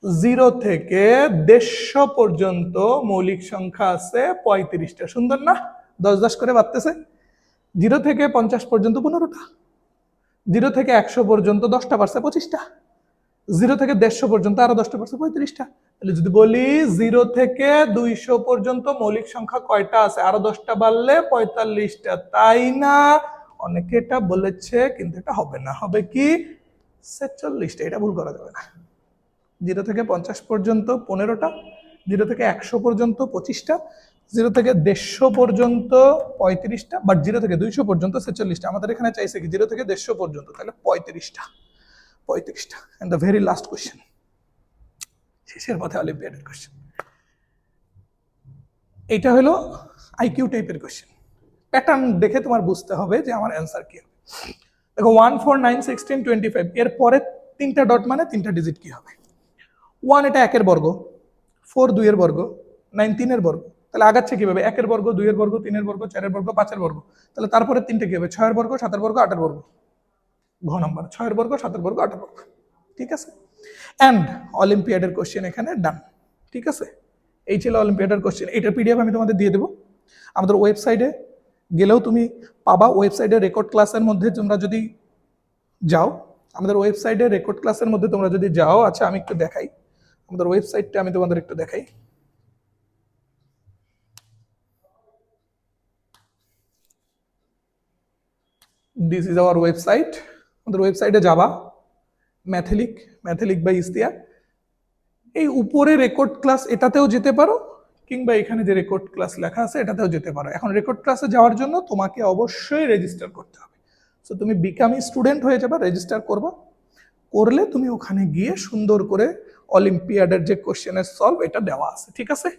0 থেকে 150 পর্যন্ত মৌলিক সংখ্যা আছে 35টা। সুন্দর না? 10 করে বাড়তেছে। 0 থেকে 50 পর্যন্ত 15টা। 0 থেকে 100 পর্যন্ত 10টা বাড়ছে 25টা। 0 থেকে 150 পর্যন্ত আরো 10টা বাড়ছে 35টা। তাহলে যদি বলি 0 থেকে 200 পর্যন্ত মৌলিক সংখ্যা কয়টা আছে, আরো 10টা বাড়লে 45টা, তাই না? অনেকে এটা বলেছে, কিন্তু এটা হবে না। হবে কি? 46টা। এটা ভুল করা যাবে না। 0 থেকে 50 পর্যন্ত 15টা, 0 থেকে 100 পর্যন্ত 25টা, 0 থেকে 150 পর্যন্ত 35টা, বাট 0 থেকে 200 পর্যন্ত 46টা। আমাদের এখানে চাইছে কি 0 থেকে 150 পর্যন্ত, তাহলে 35টা। 35টা। And the very last question, শেষের পথে অলিম্পিয়াডের কোশ্চেন। এটা হলো আইকিউ টাইপের কোশ্চেন। প্যাটার্ন দেখে তোমার বুঝতে হবে যে আমার অ্যান্সার কি হবে। দেখো 1 4 9 16 25, এর পরে 3টা ডট মানে 3টা ডিজিট কি হবে? 1 এটা 1 এর বর্গ, 4 2 এর বর্গ, 9 3 এর বর্গ। তাহলে আগাচ্ছে কিভাবে? 1 এর বর্গ, 2 এর বর্গ, 3 এর বর্গ, 4 এর বর্গ, 5 এর বর্গ। তাহলে তারপরে 3টে কি হবে? 6 এর বর্গ, 7 এর বর্গ, 8 এর বর্গ। ঘ নাম্বার 6 এর বর্গ, 7 এর বর্গ, 8 এর বর্গ। ঠিক আছে? এন্ড অলিম্পিয়াডের কোশ্চেন এখানে ডান। ঠিক আছে? এই ছিল অলিম্পিয়াডের কোশ্চেন। এটার পিডিএফ আমি তোমাদের দিয়ে দেবো। আমাদের ওয়েবসাইটে গেলেও তুমি পাবা। ওয়েবসাইটে রেকর্ড ক্লাসের মধ্যে তোমরা যদি যাও, আমাদের ওয়েবসাইটে রেকর্ড ক্লাসের মধ্যে তোমরা যদি যাও, আচ্ছা আমি একটু দেখাই আমাদের ওয়েবসাইটটা, আমি তোমাদের একটু দেখাই। This is hour website. আমাদের ওয়েবসাইটে যাবা, ম্যাথলিক বাই ইস্তিয়াক। এই উপরে রেকর্ড ক্লাস, এটাতেও যেতে পারো, কিংবা এখানে যে রেকর্ড ক্লাস লেখা আছে এটাতেও যেতে পারো। এখন রেকর্ড ক্লাসে যাওয়ার জন্য তোমাকে অবশ্যই রেজিস্টার করতে হবে। সো তুমি বিকামি স্টুডেন্ট হয়ে যাবে, রেজিস্টার করবা। করলে তুমি ওখানে গিয়ে সুন্দর করে অলিম্পিয়াডের যে কোশ্চেনের সলভ এটা দেওয়া আছে, ঠিক আছে?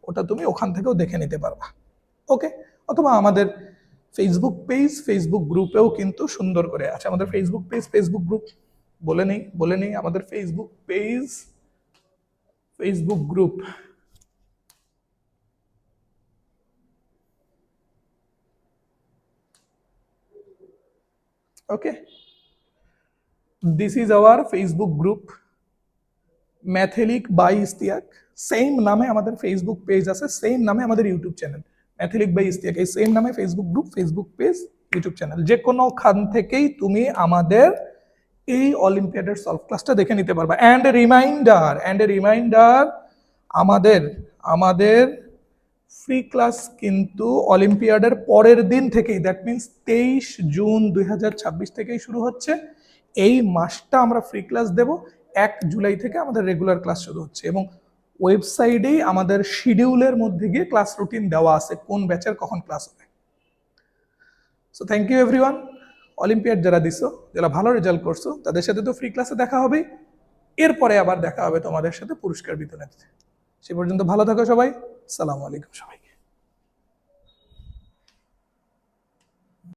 ওটা তুমি ওখান থেকেও দেখে নিতে পারবা। ওকে? অথবা আমাদের ফেসবুক পেজ, ফেসবুক গ্রুপেও কিন্তু সুন্দর করে আছে। আমাদের ফেসবুক পেজ, ফেসবুক গ্রুপ বলে নেই আমাদের Facebook page, Facebook group. Okay, this is our Facebook group, Mathlic by Istiaq. Same নামে আমাদের ফেসবুক পেজ আছে, সেম নামে আমাদের YouTube channel, Mathlic by Istiaq. এই সেম নামে Facebook group, Facebook page, YouTube channel. যে কোনো খান থেকেই তুমি আমাদের এই অলিম্পিয়াডের সলভ ক্লাসটা দেখে নিতে পারবা। অ্যান্ড এ রিমাইন্ডার, আমাদের ফ্রি ক্লাস কিন্তু অলিম্পিয়াডের পরের দিন থেকেই, দ্যাট মিনস 23 জুন 2026 থেকেই শুরু হচ্ছে। এই মাসটা আমরা ফ্রি ক্লাস দেব। 1 জুলাই থেকে আমাদের রেগুলার ক্লাস শুরু হচ্ছে, এবং ওয়েবসাইটেই আমাদের শিডিউলের মধ্যে গিয়ে ক্লাস রুটিন দেওয়া আছে, কোন ব্যাচের কখন ক্লাস হবে। So thank you everyone. Olympiad যারা দিছো, যারা ভালো রেজাল্ট করছো, তাদের সাথে তো ফ্রি ক্লাসে দেখা হবে। এরপরে আবার দেখা হবে তোমাদের সাথে পুরস্কার বিতরণে। সে পর্যন্ত ভালো থাকো সবাই। সালামু আলাইকুম সবাই।